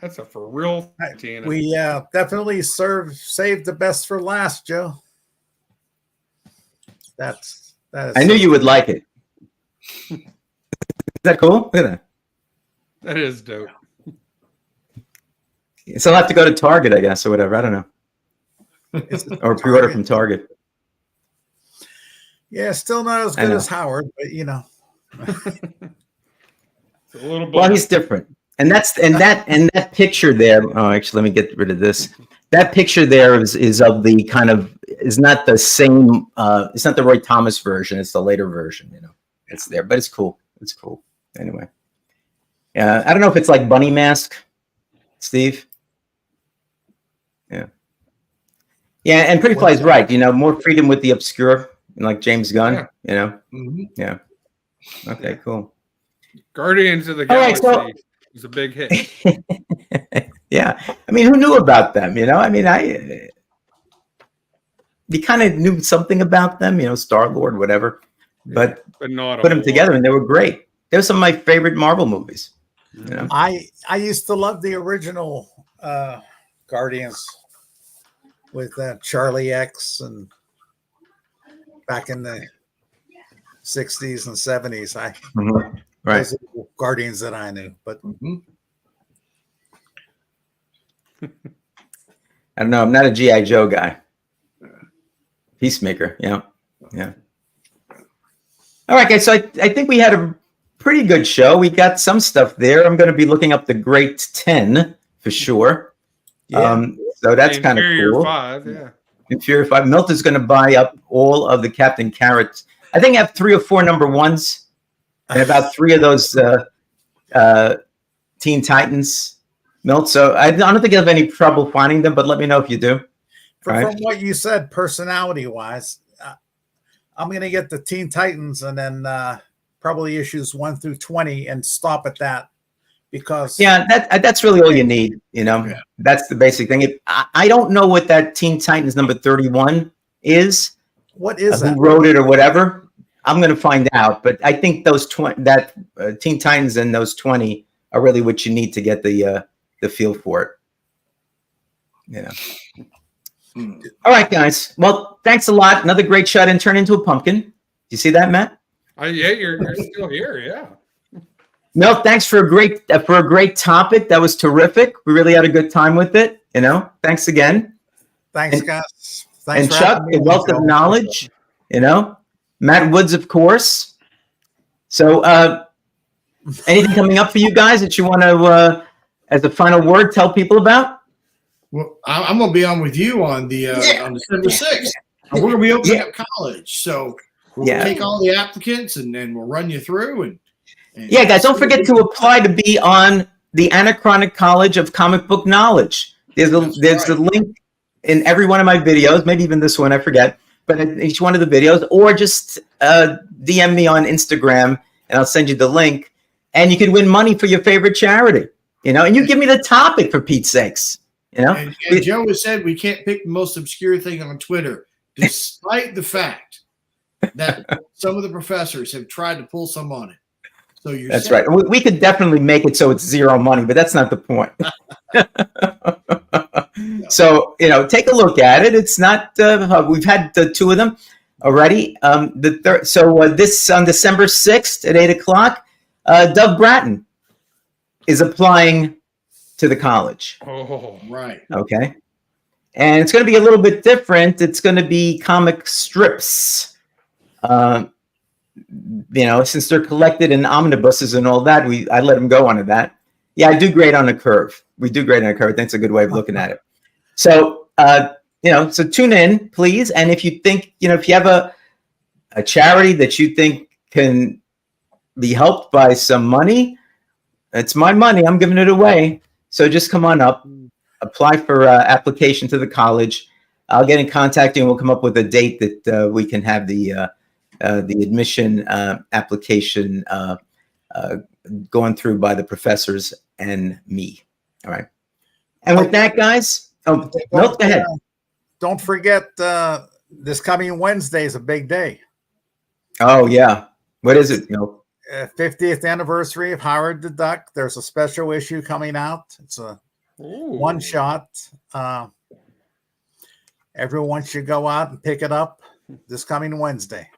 That's a for real Tina. We definitely saved the best for last, Joe. That is. I knew you would like it. Is that cool? Look at that. That is dope. So I'll have to go to Target, I guess, or whatever. I don't know. Or pre-order from Target. Yeah, still not as good as Howard, but It's a little bit. Well, he's different. And that picture there. Oh, actually, let me get rid of this. That picture there is of the kind of, is not the same. It's not the Roy Thomas version. It's the later version. It's there, but it's cool. It's cool. Anyway, I don't know if it's like Bunny Mask, Steve. Yeah, and Pretty Fly's right. More freedom with the obscure, like James Gunn. Mm-hmm. Yeah. Okay, cool. Guardians of the All Galaxy right, was a big hit. Yeah, I mean, who knew about them? I mean, you kind of knew something about them, Star-Lord, whatever, but not put them together and they were great. They were some of my favorite Marvel movies. I used to love the original Guardians with Charlie X, and back in the 60s and 70s. Right. Those are the Guardians that I knew, but I don't know. I'm not a G.I. Joe guy. Peacemaker. Yeah. All right, guys. So I think we had a pretty good show. We got some stuff there. I'm going to be looking up the Great 10 for sure. Yeah. So that's kind of cool. 5, yeah. Inferior 5. Milt is going to buy up all of the Captain Carrots. I think I have 3 or 4 number 1s and about 3 of those Teen Titans. Milt. So I don't think you'll have any trouble finding them, but let me know if you do. From what you said, personality-wise, I'm going to get the Teen Titans and then probably issues 1 through 20 and stop at that, because that's really all you need. That's the basic thing. I don't know what that Teen Titans number 31 is. What is that? Who wrote it or whatever? I'm going to find out. But I think those Teen Titans and those 20 are really what you need to get the feel for it. All right, guys. Well, thanks a lot. Another great shot and turn into a pumpkin. You see that, Matt? Yeah, you're still here. Yeah. Milt, thanks for a great topic. That was terrific. We really had a good time with it. Thanks again. Thanks, guys. Thanks and Chuck, a wealth of knowledge. Matt Woods, of course. So, anything coming up for you guys that you want to, as a final word, tell people about? Well, I'm going to be on with you on on December 6th. And we're going to be opening up college. So we'll take all the applicants and then we'll run you through. And guys, don't forget to apply to be on the Anachronic College of Comic Book Knowledge. There's a link in every one of my videos, maybe even this one, I forget, but in each one of the videos, or just DM me on Instagram and I'll send you the link. And you can win money for your favorite charity, and you give me the topic, for Pete's sakes. You know, And Joe has said we can't pick the most obscure thing on Twitter, despite the fact that some of the professors have tried to pull some on it. So you're that's right. We could definitely make it so it's zero money, but that's not the point. So, you know, take a look at it. It's not, we've had two of them already. This on December 6th at 8:00, Doug Bratton is applying to the college. Oh, right. Okay. And it's going to be a little bit different. It's going to be comic strips. You know, since they're collected in omnibuses and all that, I let them go onto that. Yeah, I do great on a curve. We do great on a curve. I think it's a good way of looking at it. So, you know, so tune in, please. And if you think, you know, if you have a charity that you think can be helped by some money, it's my money. I'm giving it away. So just come on up, apply for application to the college. I'll get in contact and we'll come up with a date that we can have the admission application going through by the professors and me. All right. And with that, guys, Milt, go ahead. Don't forget, this coming Wednesday is a big day. Oh, yeah. What is it, Milt? 50th anniversary of Howard the Duck. There's a special issue coming out. It's a one shot. Everyone should go out and pick it up this coming Wednesday.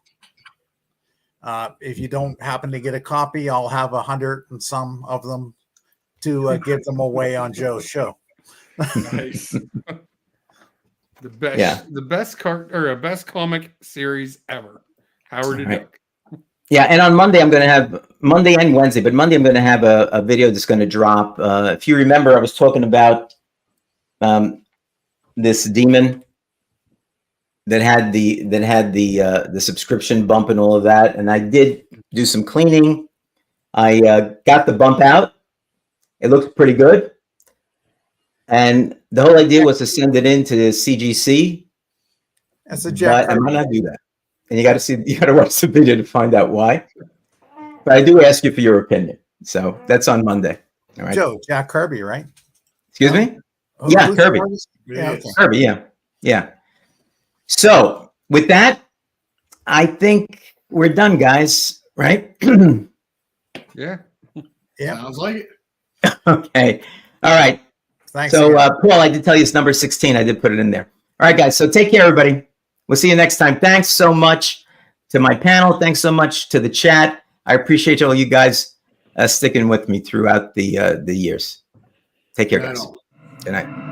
If you don't happen to get a copy, I'll have 100 and some of them to give them away on Joe's show. Nice. The best comic series ever. Howard the Duck. Yeah, and on Monday I'm going to have Monday and Wednesday, but Monday I'm going to have a video that's going to drop. If you remember, I was talking about this demon that had the subscription bump and all of that, and I did do some cleaning. I got the bump out. It looks pretty good, and the whole idea was to send it into the CGC. That's a Jack. But I might not do that. And you got to watch the video to find out why. But I do ask you for your opinion. So that's on Monday. All right. Joe, Jack Kirby, right? Excuse me? Yeah, Kirby. Yeah, okay. Kirby, yeah. Yeah. So with that, I think we're done, guys. Right? Yeah. Yeah. Sounds like it. Okay. All right. Thanks. So Paul, I did tell you it's number 16. I did put it in there. All right, guys. So take care, everybody. We'll see you next time. Thanks so much to my panel. Thanks so much to the chat. I appreciate all you guys sticking with me throughout the years. Take care, guys. Good night.